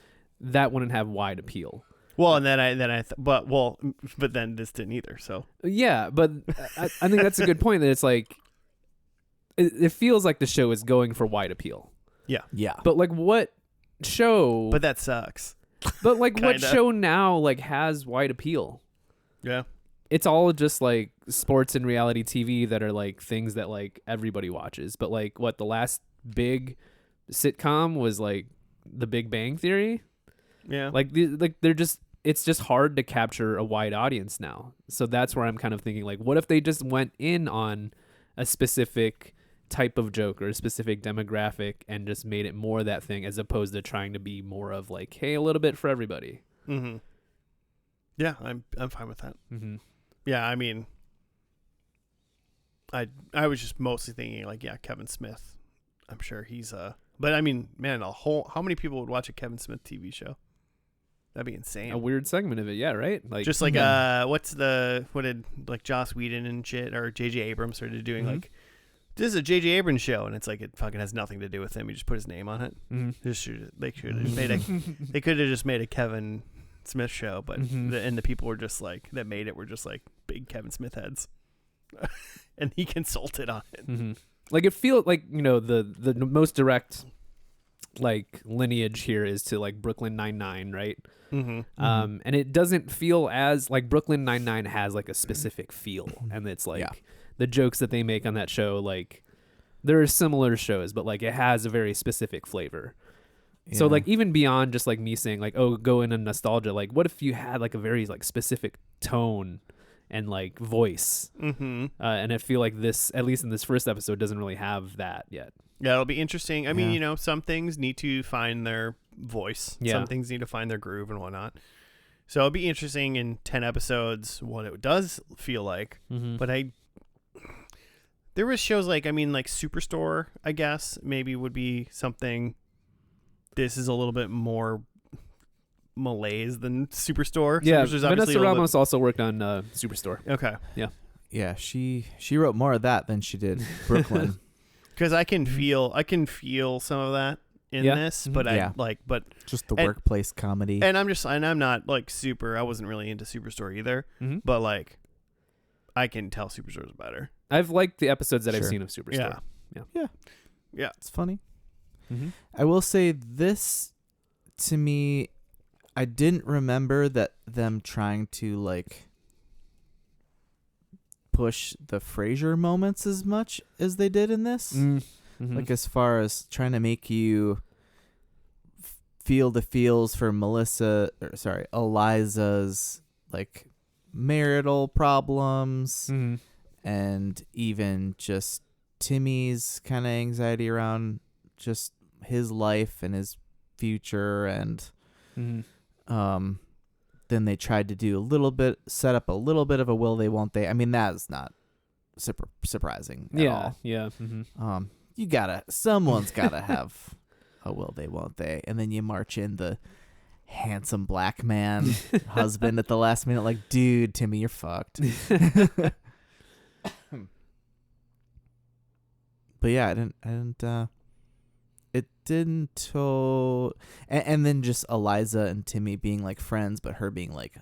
that wouldn't have wide appeal. Well, and but then this didn't either. So Yeah, but I think that's a good point that it's like it feels like the show is going for wide appeal. Yeah. But like what show? but that sucks. But like what Kinda. show now like has wide appeal? Yeah. It's all just like sports and reality TV that are like things that like everybody watches. But like what the last big sitcom was like The Big Bang Theory. Yeah. Like they're just it's just hard to capture a wide audience now. So that's where I'm kind of thinking like what if they just went in on a specific type of joke or a specific demographic and just made it more that thing as opposed to trying to be more of like, hey, a little bit for everybody. Mm-hmm. Yeah, I'm fine with that. Mm-hmm. Yeah, I mean, I was just mostly thinking like, yeah, Kevin Smith. I'm sure he's but I mean, man, how many people would watch a Kevin Smith TV show? That'd be insane. A weird segment of it, yeah, right? Like Just like what did like Joss Whedon and shit or J.J. Abrams started doing like, this is a J.J. Abrams show, and it's like it fucking has nothing to do with him. You just put his name on it. Mm-hmm. They could have made they could have just made a Kevin Smith show, but and the people were just like that made it were just like big Kevin Smith heads, and he consulted on it. Mm-hmm. Like it feels like, you know, the most direct like lineage here is to like Brooklyn Nine-Nine, right? Mm-hmm. And it doesn't feel as like Brooklyn Nine-Nine has like a specific feel, and it's like the jokes that they make on that show, like there are similar shows, but like it has a very specific flavor. So like even beyond just like me saying like, oh, go into nostalgia, like what if you had like a very like specific tone and like voice? And I feel like this, at least in this first episode, doesn't really have that yet. Yeah, it'll be interesting. I mean, you know, some things need to find their voice. Yeah. Some things need to find their groove and whatnot. So it'll be interesting in 10 episodes what it does feel like. But there was shows like, I mean, like Superstore, I guess, maybe would be something. This is a little bit more malaise than Superstore. Yeah, Superstore's obviously Vanessa a little Ramos also worked on Superstore. Okay. Yeah, she wrote more of that than she did Brooklyn. Because I can feel some of that in this, but but just the workplace comedy. And I'm not like I wasn't really into Superstore either, but like I can tell Superstore's better. I've liked the episodes that I've seen of Superstore. Yeah. It's funny. I will say this, to me, I didn't remember that them trying to like push the Frasier moments as much as they did in this. Like as far as trying to make you feel the feels for Eliza's like marital problems and even just Timmy's kind of anxiety around just his life and his future, and then they tried to do set up a little bit of a will they won't they. I mean, that's not surprising at all. Someone's gotta have a will they won't they, and then you march in the handsome black man husband at the last minute, like, dude, Timmy, you're fucked. But yeah, it didn't and then just Eliza and Timmy being like friends, but her being like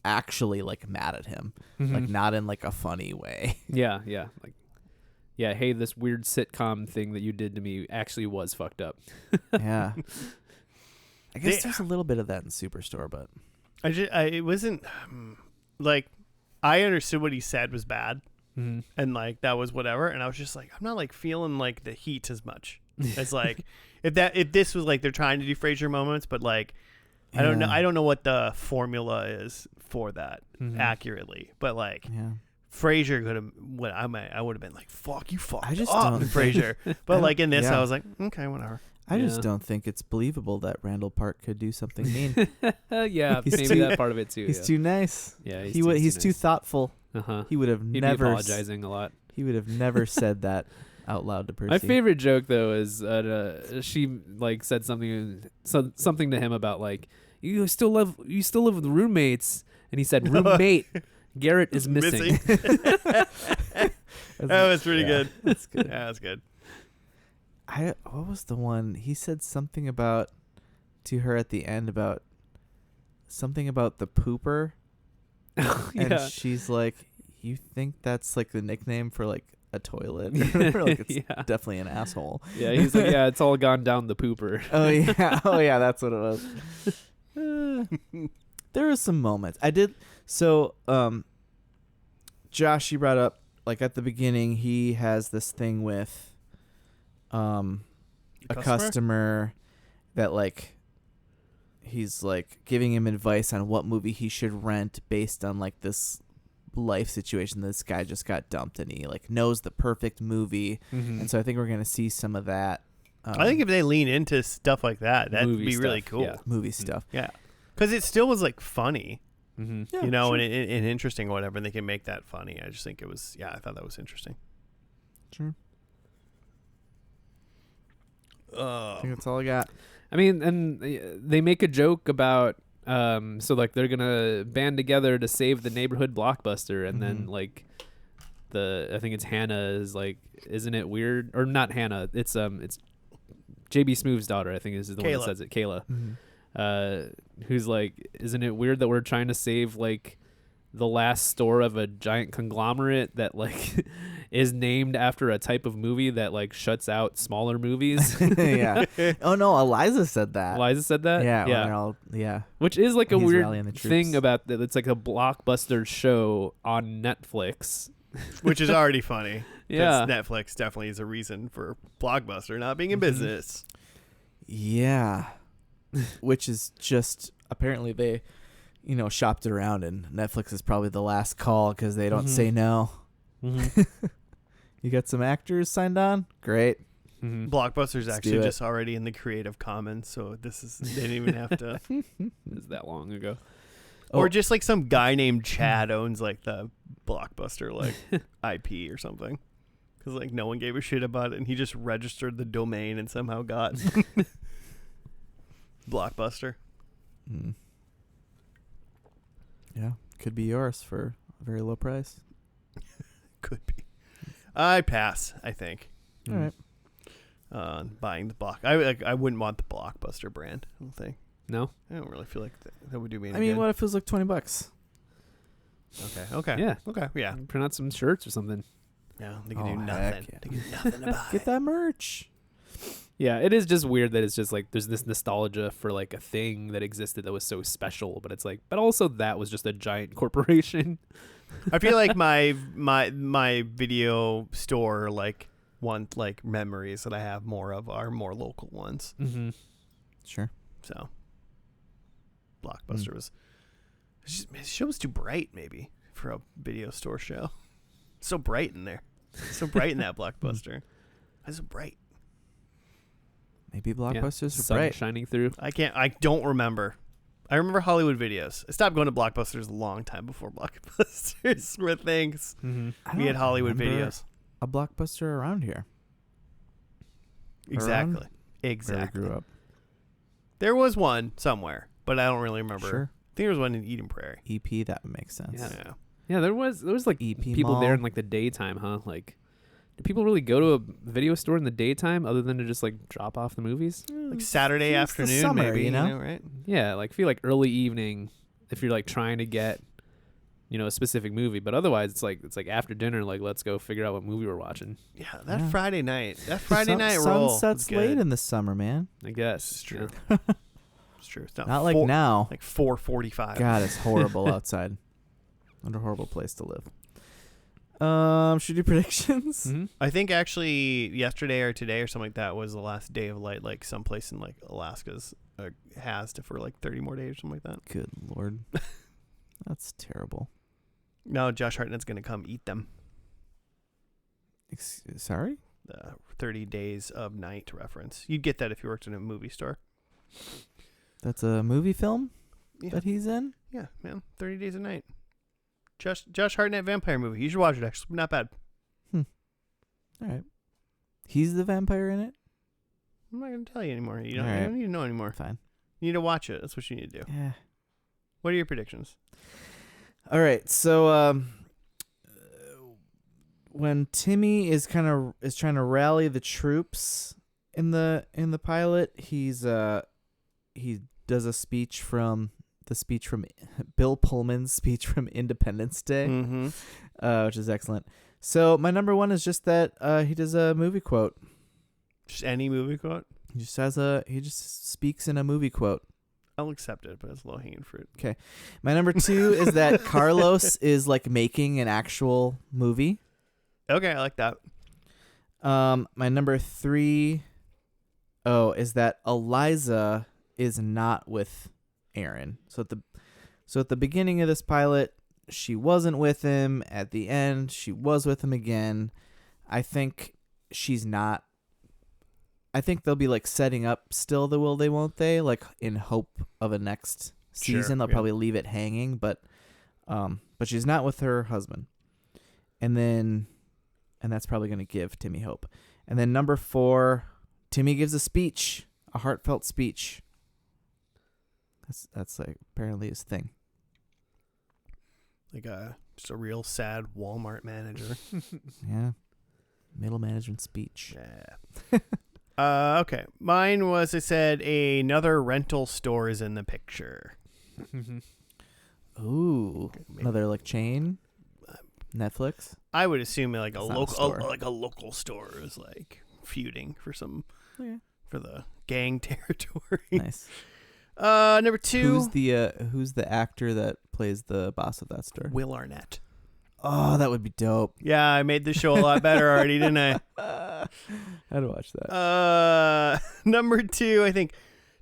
actually like mad at him, like not in like a funny way. Like, hey, this weird sitcom thing that you did to me actually was fucked up. Yeah. I guess there's a little bit of that in Superstore, but it wasn't like I understood what he said was bad. And like that was whatever, and I was just like, I'm not like feeling like the heat as much. It's like if this was like they're trying to do Frasier moments, but like I don't know what the formula is for that accurately, but like Frasier could have I would have been like, fuck you, fuck. I just don't Frasier, but like in this, I was like, okay, whatever. I just don't think it's believable that Randall Park could do something mean. Maybe that part of it too. He's too nice. Yeah, he's too thoughtful. He would have He'd never be apologizing a lot. He would have never said that. out loud to Percy. My favorite joke though is she like said something to him about like you still live with roommates, and he said roommate Garrett is missing. That was pretty good. That's good. Yeah, that's good. What was the one he said something about to her at the end about something about the pooper, and she's like, "You think that's like the nickname for like a toilet? Or like it's definitely an asshole." Yeah, he's like, "Yeah, it's all gone down the pooper." Oh yeah, that's what it was. There were some moments I did. So, Josh, you brought up like at the beginning, he has this thing with a customer that like he's like giving him advice on what movie he should rent based on like this life situation. This guy just got dumped and he like knows the perfect movie. And so I think we're gonna see some of that. I think if they lean into stuff like that, that'd be really cool. Yeah. Movie stuff. Yeah, because it still was like funny. Yeah, You know, sure. and interesting or whatever, and they can make that funny. I just think it was, I thought that was interesting. Sure. I think that's all I got. I mean, and they make a joke about so like they're gonna band together to save the neighborhood Blockbuster, and then like I think it's Hannah is like, isn't it weird? Or not Hannah, it's JB Smooth's daughter, I think is the one that says it, Kayla. Who's like, isn't it weird that we're trying to save like the last store of a giant conglomerate that like is named after a type of movie that like shuts out smaller movies? Yeah. Oh no, Eliza said that. Eliza said that? Yeah. Yeah. Yeah. Which is like a He's weird rallying the thing troops. about that. It's like a Blockbuster show on Netflix. Which is already funny. Yeah. Netflix definitely is a reason for Blockbuster not being in business. Yeah. Which is just apparently they, shopped it around, and Netflix is probably the last call because they don't say no. You got some actors signed on? Great. Blockbuster's Let's actually do it. just already in the Creative Commons, so they didn't even have to. Is that long ago? Or just like some guy named Chad owns like the Blockbuster like IP or something, because like no one gave a shit about it, and he just registered the domain and somehow got Blockbuster. Yeah. Could be yours for a very low price. Could be. I pass. I think All right. buying the block. I wouldn't want the Blockbuster brand. I don't think. No? I don't really feel like that would do me any I mean, good. what if it was like $20? Okay. Yeah. Okay. Yeah. Print out some shirts or something. Yeah. They can Oh, do nothing. heck yeah. They can do nothing about Get it. that merch. Yeah, it is just weird that it's just like there's this nostalgia for like a thing that existed that was so special, but it's like, but also that was just a giant corporation. I feel like my video store like memories that I have more of are more local ones. Sure. So Blockbuster was the show was too bright maybe for a video store show. So bright in there. So bright in that Blockbuster. It's so bright. Maybe Blockbusters are Sun bright. shining through. I don't remember. I remember Hollywood Videos. I stopped going to Blockbusters a long time before Blockbusters were things. I We had don't Hollywood remember Videos. A Blockbuster around here. Exactly. Where I Exactly. grew up. There was one somewhere, but I don't really remember. Sure. I think there was one in Eden Prairie. EP, that would make sense. Yeah. Yeah, there was like EP people Mall. there in like the daytime, huh? Like, do people really go to a video store in the daytime other than to just like drop off the movies? Like Saturday It's the afternoon, summer, maybe. you know? Right? Yeah, like feel like early evening if you're like trying to get, a specific movie. But otherwise, it's like after dinner. Like, let's go figure out what movie we're watching. Yeah, that Yeah. Friday night. That Friday night roll. Sunset's was late good. in the summer, man. I guess It's true. Yeah. It's true. It's Not like now. Like 4:45. God, it's horrible outside. What a horrible place to live. Should we do predictions? Mhm. I think actually yesterday or today or something like that was the last day of light. Like someplace in like Alaska's has to for like 30 more days or something like that. Good Lord. That's terrible. No, Josh Hartnett's gonna come eat them. Sorry? The 30 days of night reference. You'd get that if you worked in a movie store. That's a movie film Yeah. that he's in? Yeah, man. 30 Days of Night. Josh Hartnett vampire movie. You should watch it, actually. Not bad. All right. He's the vampire in it? I'm not going to tell you anymore. You All don't, you right. don't need to know anymore. Fine. You need to watch it. That's what you need to do. Yeah. What are your predictions? All right. So when Timmy is trying to rally the troops in the pilot, he does a speech from Bill Pullman's speech from Independence Day, Mm-hmm. which is excellent. So my number one is just that he does a movie quote. Just any movie quote? He just speaks in a movie quote. I'll accept it, but it's low-hanging fruit. My number two is that Carlos is like making an actual movie. Okay, I like that. My number three, is that Eliza is not with Aaron. So at the beginning of this pilot, she wasn't with him. At the end, she was with him again. I think she's not. I think they'll be like setting up still the Will They Won't They, like in hope of a next season. Sure, They'll yeah. probably leave it hanging, but she's not with her husband. And that's probably going to give Timmy hope. And then number 4, Timmy gives a speech, a heartfelt speech. That's like apparently his thing. Like just a real sad Walmart manager. Yeah. Middle management speech. Yeah. Okay. Mine was, I said, another rental store is in the picture. Ooh. Maybe. Another like chain? Netflix? I would assume like It's not a store. a local store is like feuding for some Okay. for the gang territory. Nice. Number 2, Who's the actor that plays the boss of that store? Will Arnett. Oh, that would be dope. Yeah, I made the show a lot better already, didn't I? I'd watch that. Number 2, I think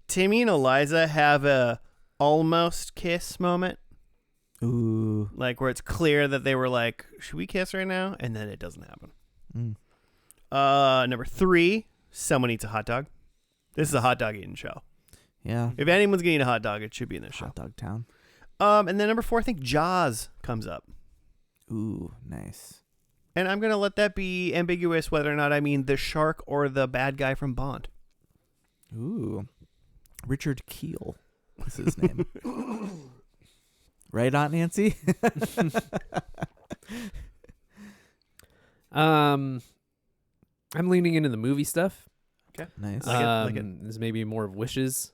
Timmy and Eliza have a almost kiss moment, Ooh. like where it's clear that they were like, "Should we kiss right now?" And then it doesn't happen. Number 3, someone eats a hot dog. This is a hot dog eating show. Yeah. If anyone's gonna eat a hot dog, it should be in this show. Hot Dog Town. And then number 4, I think Jaws comes up. Ooh, nice. And I'm going to let that be ambiguous whether or not I mean the shark or the bad guy from Bond. Ooh. Richard Keel is his name. Right, Aunt Nancy? I'm leaning into the movie stuff. Okay. Nice. Like it. There's maybe more of wishes.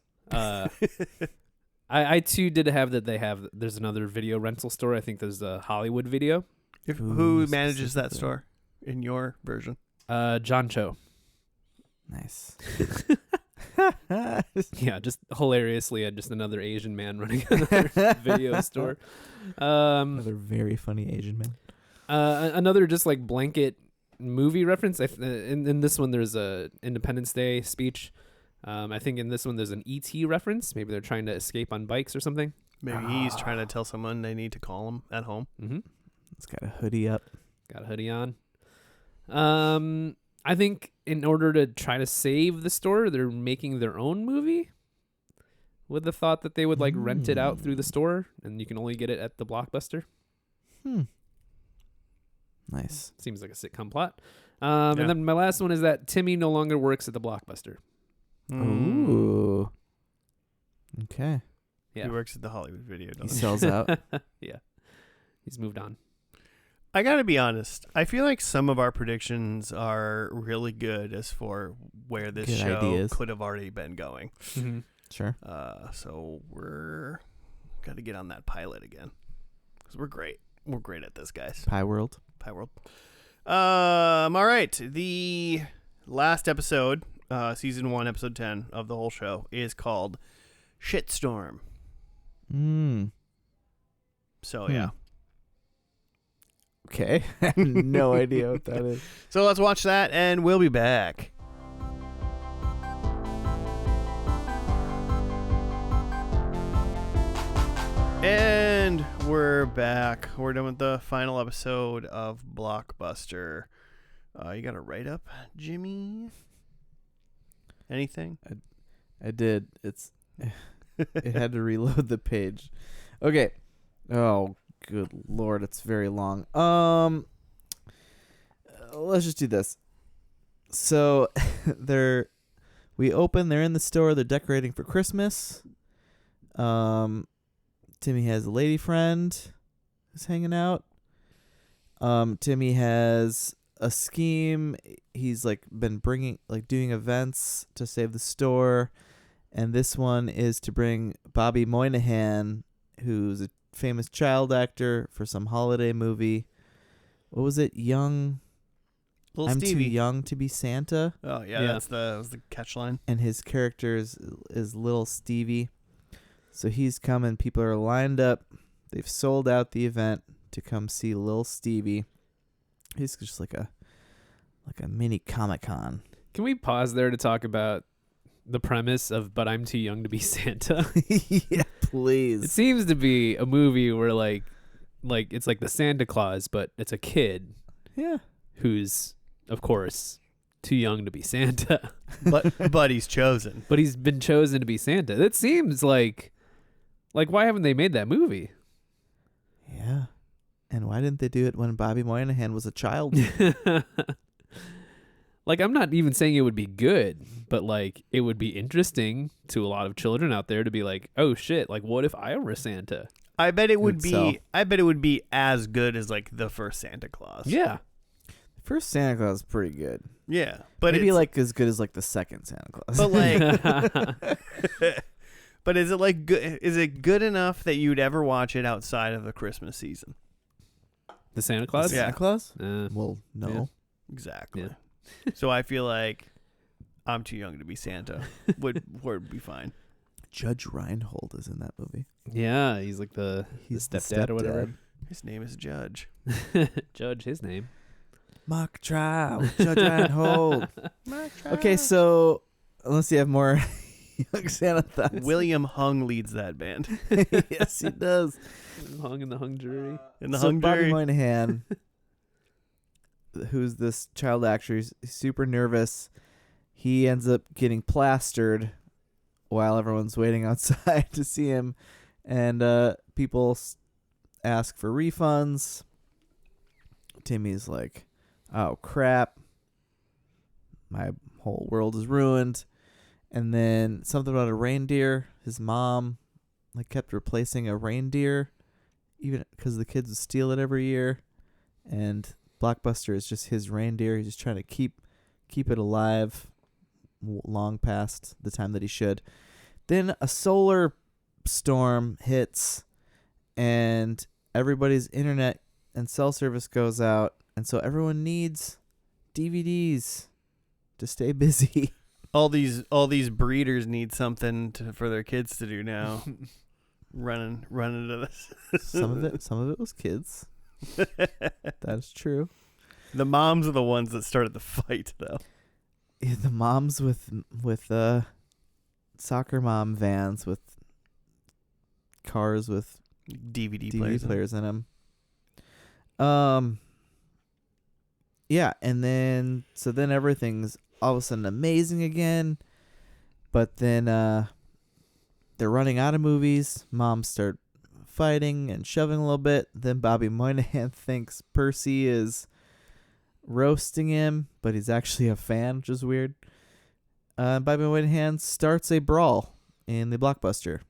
I too did have that there's another video rental store. I think there's a Hollywood Video. Who manages that specifically. store in your version? John Cho. Nice. Yeah, just hilariously, just another Asian man running another video store. Another very funny Asian man. Another just like blanket movie reference. In this one, there's a Independence Day speech. I think in this one, there's an E.T. reference. Maybe they're trying to escape on bikes or something. Maybe he's trying to tell someone they need to call him at home. Mm-hmm. It's got a hoodie up. Got a hoodie on. I think in order to try to save the store, they're making their own movie with the thought that they would like rent it out through the store and you can only get it at the Blockbuster. Nice. Seems like a sitcom plot. And then my last one is that Timmy no longer works at the Blockbuster. Ooh. Okay. Yeah. He works at the Hollywood Video, He doesn't he? sells out. Yeah. He's moved on. I gotta be honest. I feel like some of our predictions are really good as for where this Good show ideas. could have already been going. Mm-hmm. Sure. So we're got to get on that pilot again because we're great. We're great at this, guys. Pie World. Pie World. All right. The last episode, season 1, episode 10 of the whole show is called Shitstorm. So yeah. Okay. I have no idea what that is. So let's watch that, and we'll be back. And we're back. We're done with the final episode of Blockbuster. You got a write-up, Jimmy? Anything? I did. It had to reload the page. Okay. Oh, good Lord, it's very long. Let's just do this. So we open. They're in the store. They're decorating for Christmas. Timmy has a lady friend who's hanging out. Timmy has a scheme. He's been doing events to save the store, and this one is to bring Bobby Moynihan, who's a famous child actor, for some holiday movie. What was it? I'm Stevie. too young to be Santa. Oh yeah, that was the catch line. And his character is little Stevie. So he's coming. People are lined up. They've sold out the event to come see Lil Stevie. He's just like a mini Comic-Con. Can we pause there to talk about the premise of "But I'm Too Young to Be Santa"? Yeah, please. It seems to be a movie where like it's like the Santa Claus, but it's a kid. Yeah. Who's, of course, too young to be Santa. But he's chosen. But he's been chosen to be Santa. That seems like why haven't they made that movie? Yeah. And why didn't they do it when Bobby Moynihan was a child? I'm not even saying it would be good, but it would be interesting to a lot of children out there to be like, oh shit, what if I were Santa? I bet it would be. So. I bet it would be as good as the first Santa Claus. Yeah. First Santa Claus is pretty good. Yeah, but maybe it's as good as the second Santa Claus. But but is it good? Is it good enough that you'd ever watch it outside of the Christmas season? The Santa Claus? Santa Claus? Uh, Well, no. yeah. Exactly. Yeah. So I feel like I'm Too Young to Be Santa would be fine. Judge Reinhold is in that movie. Yeah, he's the He's stepdad or whatever. His name is Judge. Judge, his name. Mock trial with Judge Reinhold. Okay, so unless you have more Young Santa thoughts. William Hung leads that band. Yes, he does. Hung in the hung jury. In the So Hung Bobby jury. Moynihan, who's this child actor, he's super nervous. He ends up getting plastered while everyone's waiting outside to see him, and people ask for refunds. Timmy's like, "Oh crap, my whole world is ruined." And then something about a reindeer. His mom kept replacing a reindeer, even because the kids would steal it every year. And Blockbuster is just his reindeer. He's just trying to keep it alive long past the time that he should. Then a solar storm hits, and everybody's internet and cell service goes out, and so everyone needs DVDs to stay busy. All these breeders need something for their kids to do now. running to this. Some of it was kids. That's true. The moms are the ones that started the fight, though. Yeah, the moms with soccer mom vans with cars with DVD DVD players. in them. Yeah, and then everything's all of a sudden amazing again, but then they're running out of movies. Moms start fighting and shoving a little bit. Then Bobby Moynihan thinks Percy is roasting him, but he's actually a fan, which is weird. Bobby Moynihan starts a brawl in the Blockbuster,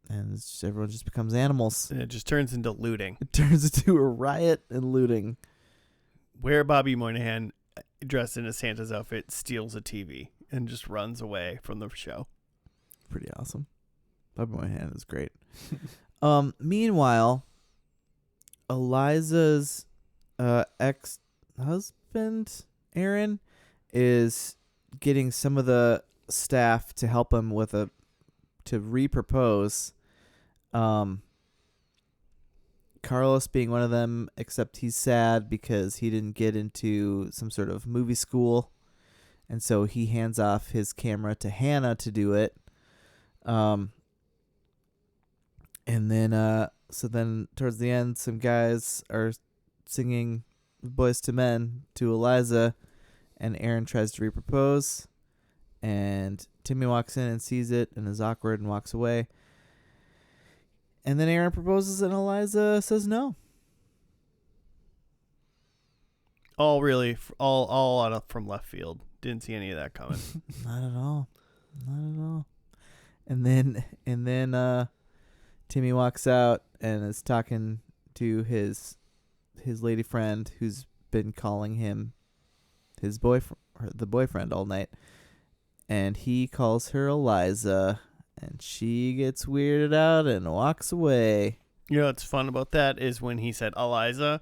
and everyone just becomes animals. And it just turns into looting. It turns into a riot and looting. Where Bobby Moynihan, dressed in a Santa's outfit, steals a TV and just runs away from the show. Pretty awesome. Bobby Moynihan is great. Meanwhile, Eliza's ex-husband, Aaron, is getting some of the staff to help him to re-propose. Carlos being one of them, except he's sad because he didn't get into some sort of movie school, and so he hands off his camera to Hannah to do it. And then towards the end, some guys are singing Boys to Men to Eliza, and Aaron tries to re-propose, and Timmy walks in and sees it and is awkward and walks away. And then Aaron proposes and Eliza says no. All really, all out of, from left field. Didn't see any of that coming. Not at all. Not at all. And then Timmy walks out and is talking to his lady friend who's been calling him his the boyfriend all night. And he calls her Eliza, and she gets weirded out and walks away. You know what's fun about that is when he said Eliza,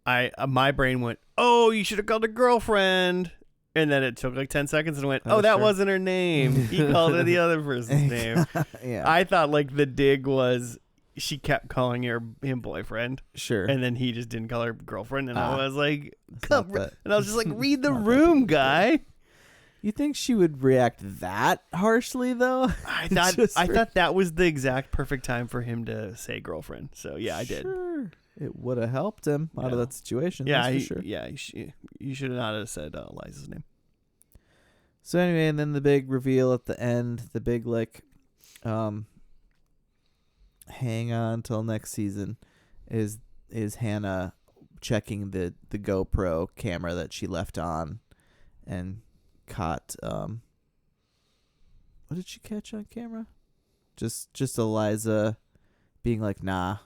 my brain went, "Oh, you should have called her girlfriend." And then it took like 10 seconds and went, "Oh, that wasn't her name. He called her the other person's name." Yeah. I thought like the dig was she kept calling him boyfriend, Sure. and then he just didn't call her girlfriend, and I was like, It's not and I was just like, "Read the not that room, big a deal. guy." You think she would react that harshly, though? I Just thought that was the exact perfect time for him to say girlfriend. So yeah, I did. Sure. It would have helped him out of that situation. Yeah, that's for sure. yeah. You should not have said Eliza's name. So anyway, and then the big reveal at the end, the big hang on till next season, is Hannah checking the GoPro camera that she left on, and caught what did she catch on camera? Just Eliza being like, "Nah,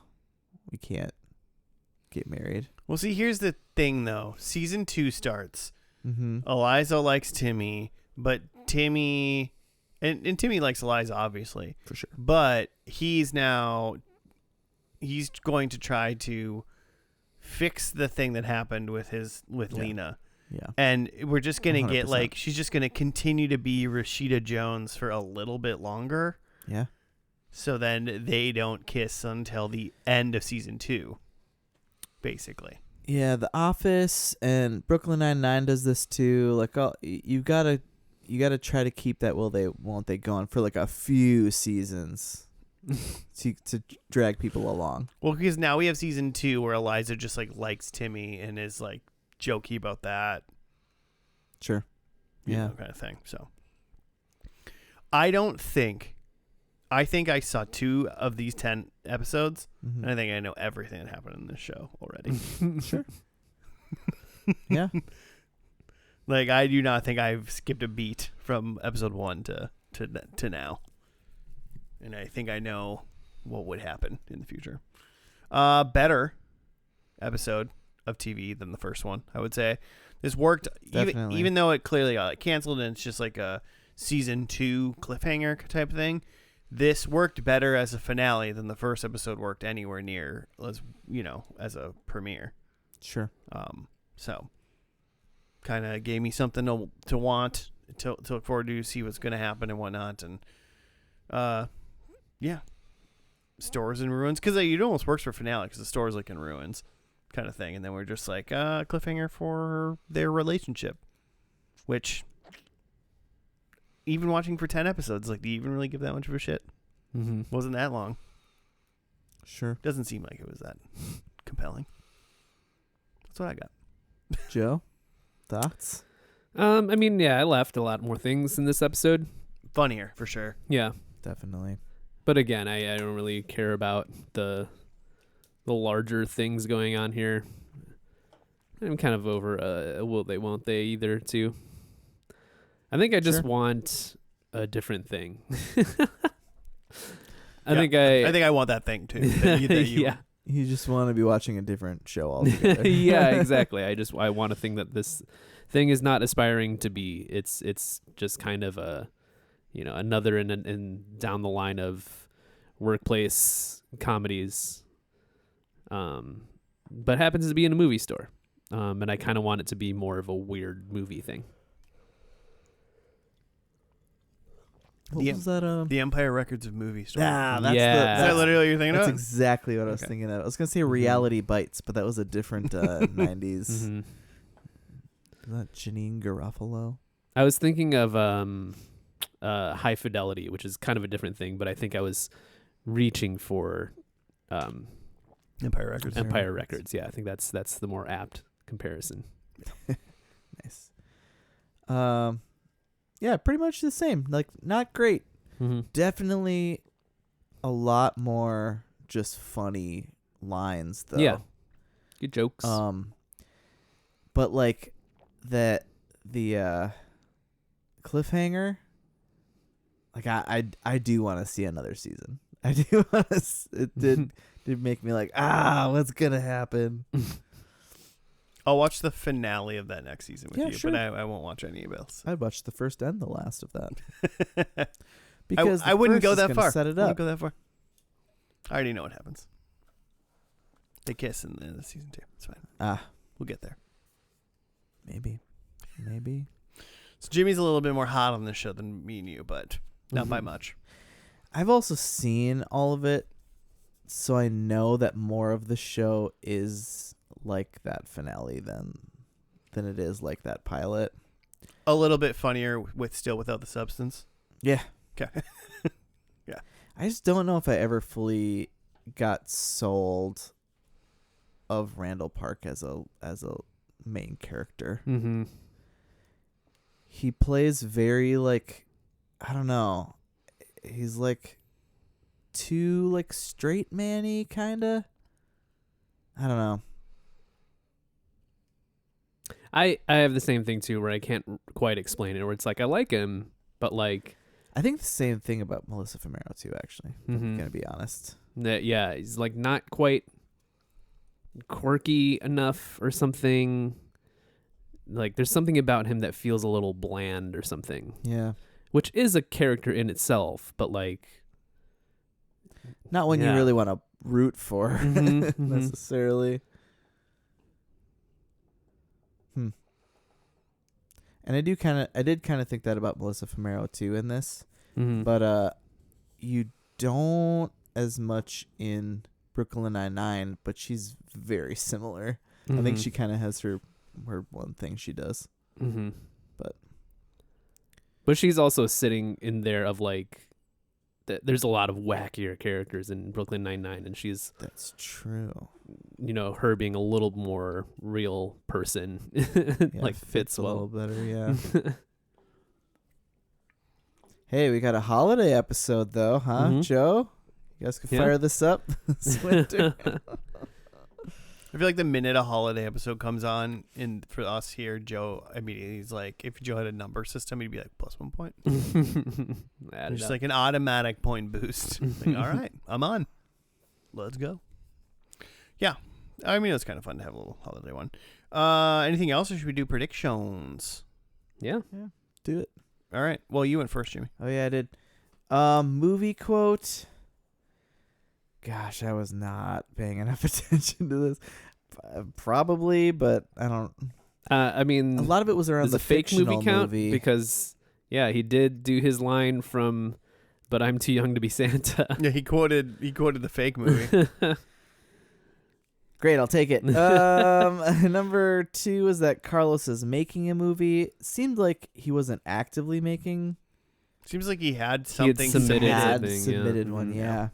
we can't get married." Well, see, here's the thing though. Season 2 starts. Mm-hmm. Eliza likes Timmy, but Timmy and Timmy likes Eliza obviously, For sure. but he's going to try to fix the thing that happened with Yeah. Lena. Yeah. And we're just going to get 100%. like, she's just going to continue to be Rashida Jones for a little bit longer. Yeah. So then they don't kiss until the end of season 2, basically. Yeah, The Office and Brooklyn Nine-Nine does this too. Like, you gotta try to keep that won't they going for like a few seasons to drag people along. Well, because now we have season 2 where Eliza just like likes Timmy and is like jokey about that. Sure. you Yeah. know, kind of thing. So I think I saw 2 of these 10 episodes, Mhm. and I think I know everything that happened in this show already. Sure. Yeah. Like, I do not think I've skipped a beat from episode 1 to now. And I think I know what would happen in the future. Better episode of TV than the first one, I would say. This worked, Definitely. even though it clearly got canceled and it's just like a season 2 cliffhanger type thing. This worked better as a finale than the first episode worked anywhere near as a premiere. Sure. So kind of gave me something to want to look forward to, see what's going to happen and whatnot. And yeah, stores in ruins, because it almost works for finale because the store's like in ruins kind of thing. And then we're just like cliffhanger for their relationship, which even watching for 10 episodes, like, do you even really give that much of a shit? Mm-hmm. Wasn't that long. Sure. Doesn't seem like it was that compelling. That's what I got. Joe, thoughts? I mean, yeah, I left a lot more things in this episode. Funnier for sure. Yeah, Definitely. but again, I don't really care about the larger things going on here. I'm kind of over will they, won't they either too. I think I just Sure. want a different thing. I Yeah, think I think I want that thing too. That you yeah. You just want to be watching a different show altogether. Yeah, exactly. I want a thing that this thing is not aspiring to be. It's just kind of a, another in down the line of workplace comedies. But happens to be in a movie store. And I kind of want it to be more of a weird movie thing. What The- was that? The Empire Records of Movie Store. That's Yeah. Is that literally what you're thinking That's of? exactly what I was Okay. thinking of. I was gonna say Reality Bites, but that was a different 90s. Mm-hmm. Is that Janine Garofalo? I was thinking of High Fidelity, which is kind of a different thing, but I think I was reaching for Empire Records. Empire Records. Yeah, I think that's the more apt comparison. Nice. Yeah, pretty much the same. Like, not great. Mm-hmm. Definitely a lot more just funny lines, though. Yeah. Good jokes. But But like the cliffhanger, like I do want to see another season. I do want to. It did make me like, what's gonna happen? I'll watch the finale of that next season with you, sure. but I won't watch any else. I'd watch the first and the last of that. Because I wouldn't go that far. Set it I up. wouldn't go that far. I already know what happens. They kiss in the season 2. It's fine. We'll get there. Maybe. So Jimmy's a little bit more hot on this show than me and you, but not by much. I've also seen all of it, so I know that more of the show is like that finale than it is like that pilot. A little bit funnier without the substance. Yeah. Okay. Yeah. I just don't know if I ever fully got sold of Randall Park as a main character. Mm-hmm. He plays very like, I don't know. He's like too like straight man-y kinda. I don't know. I have the same thing too, where I can't quite explain it. Where it's like I like him, but like I think the same thing about Melissa Fumero too. Actually, Mhm. I'm gonna be honest. that he's like not quite quirky enough or something. Like there's something about him that feels a little bland or something, Yeah, which is a character in itself, but like not one you Yeah. really want to root for Mhm, mhm. necessarily. And I did kind of think that about Melissa Fumero too in this, Mhm. but you don't as much in Brooklyn Nine-Nine, but she's very similar. I think Mhm. she kind of has her one thing she does. Mm-hmm. But she's also sitting in there of like, there's a lot of wackier characters in Brooklyn Nine-Nine, and she's, that's true. her being a little more real person, Yeah, like fits a well. little better. Yeah. Hey, we got a holiday episode though, huh, Mhm. Joe? You guys can Yeah. fire this up this winter. I feel like the minute a holiday episode comes on, for us here, Joe immediately is like, if Joe had a number system, he'd be like +1 point. Add it Just up. like an automatic point boost. Like, all right, I'm on. Let's go. Yeah. I mean, it was kind of fun to have a little holiday one. Anything else, or should we do predictions? Yeah. Do it. All right. Well, you went first, Jimmy. Oh yeah, I did. Movie quote. Gosh, I was not paying enough attention to this. Probably, but I don't. I mean, A lot of it was around does the a fake fictional movie count? movie. Because he did do his line from "But I'm too young to be Santa." Yeah, he quoted the fake movie. Great, I'll take it. Number 2 is that Carlos is making a movie. Seemed like he wasn't actively making. Seems like he had He had something submitted submitted. something, submitted yeah. one, Mhm. yeah.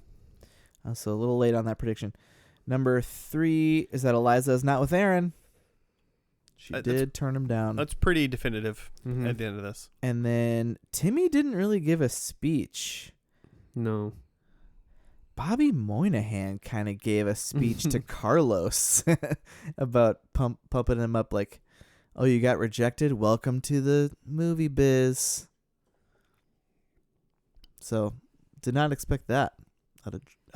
So a little late on that prediction. Number 3 is that Eliza is not with Aaron. She That's- did turn him down. That's pretty definitive Mhm. at the end of this. And then Timmy didn't really give a speech. No. Bobby Moynihan kind of gave a speech to Carlos about pumping him up like, oh, you got rejected? Welcome to the movie biz. So, did not expect that out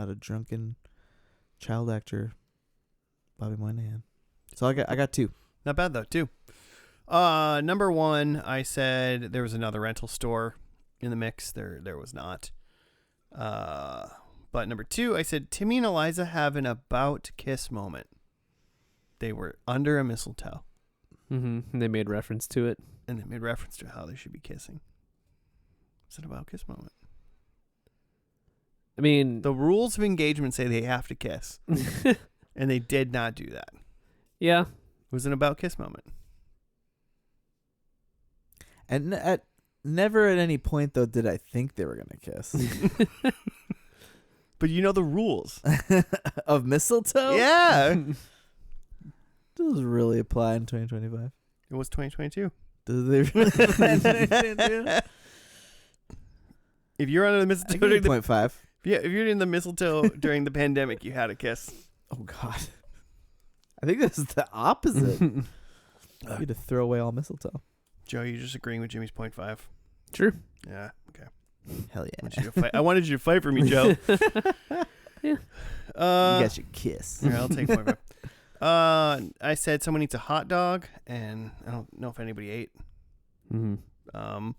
of drunken child actor Bobby Moynihan. So I got 2. Not bad though, too. Number 1, I said there was another rental store in the mix. There was not. But number 2, I said Timmy and Eliza have an about to kiss moment. They were under a mistletoe, Mm-hmm. And they made reference to it. and they made reference to how they should be kissing. It's an about kiss moment. I mean, The rules of engagement say they have to kiss, and they did not do that. yeah. It was an about kiss moment. And never at any point, though, did I think they were going to kiss. But you know the rules. Of mistletoe? Yeah. Does really apply in 2025? It was 2022. Does they really apply in 2022? If you're under the I mistletoe, give you 0.5. if you're in the mistletoe during the pandemic, you had a kiss. Oh, God. I think this is the opposite. You had to throw away all mistletoe. Joe, you just agreeing with Jimmy's 0.5? Sure. Yeah. Okay. Hell yeah. I wanted you to fight for me, Joe. Yeah. You got your kiss. Yeah, I'll take 0.5. I said someone eats a hot dog, and I don't know if anybody ate. Mm-hmm.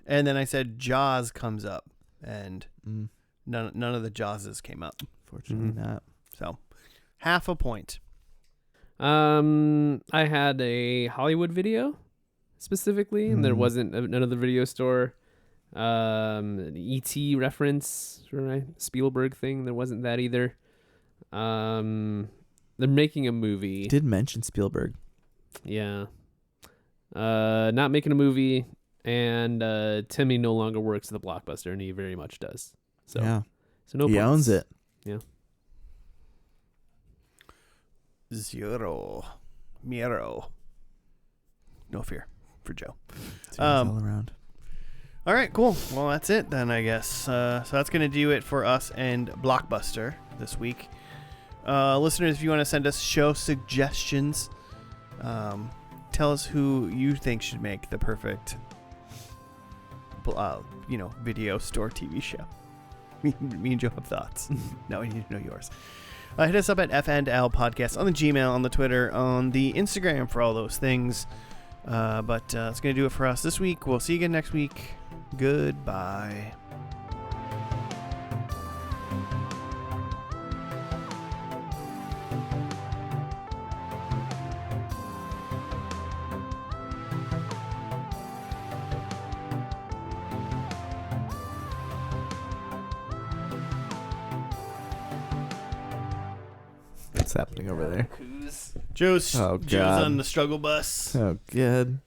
And then I said Jaws comes up, and Mm. none of the Jawses came up. Fortunately not. So, half a point. I had a Hollywood video specifically, and there wasn't another video store. An E.T. reference for a Spielberg thing. There wasn't that either. They're making a movie. Did mention Spielberg. Yeah. Not making a movie, and Timmy no longer works at the Blockbuster, and he very much does. So yeah. So no he points. owns it. Yeah. 0. Miro. No fear for Joe. It's all around. All right, cool. Well, that's it then, I guess. So that's going to do it for us and Blockbuster this week. Listeners, if you want to send us show suggestions, tell us who you think should make the perfect, video store TV show. Me and Joe have thoughts. Now we need to know yours. Hit us up at FNL Podcast on the Gmail, on the Twitter, on the Instagram for all those things. But that's going to do it for us this week. We'll see you again next week. Goodbye. What's happening over there? Joe's Oh, Joe's God. on the struggle bus. Oh, good.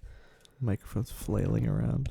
Microphone's flailing around.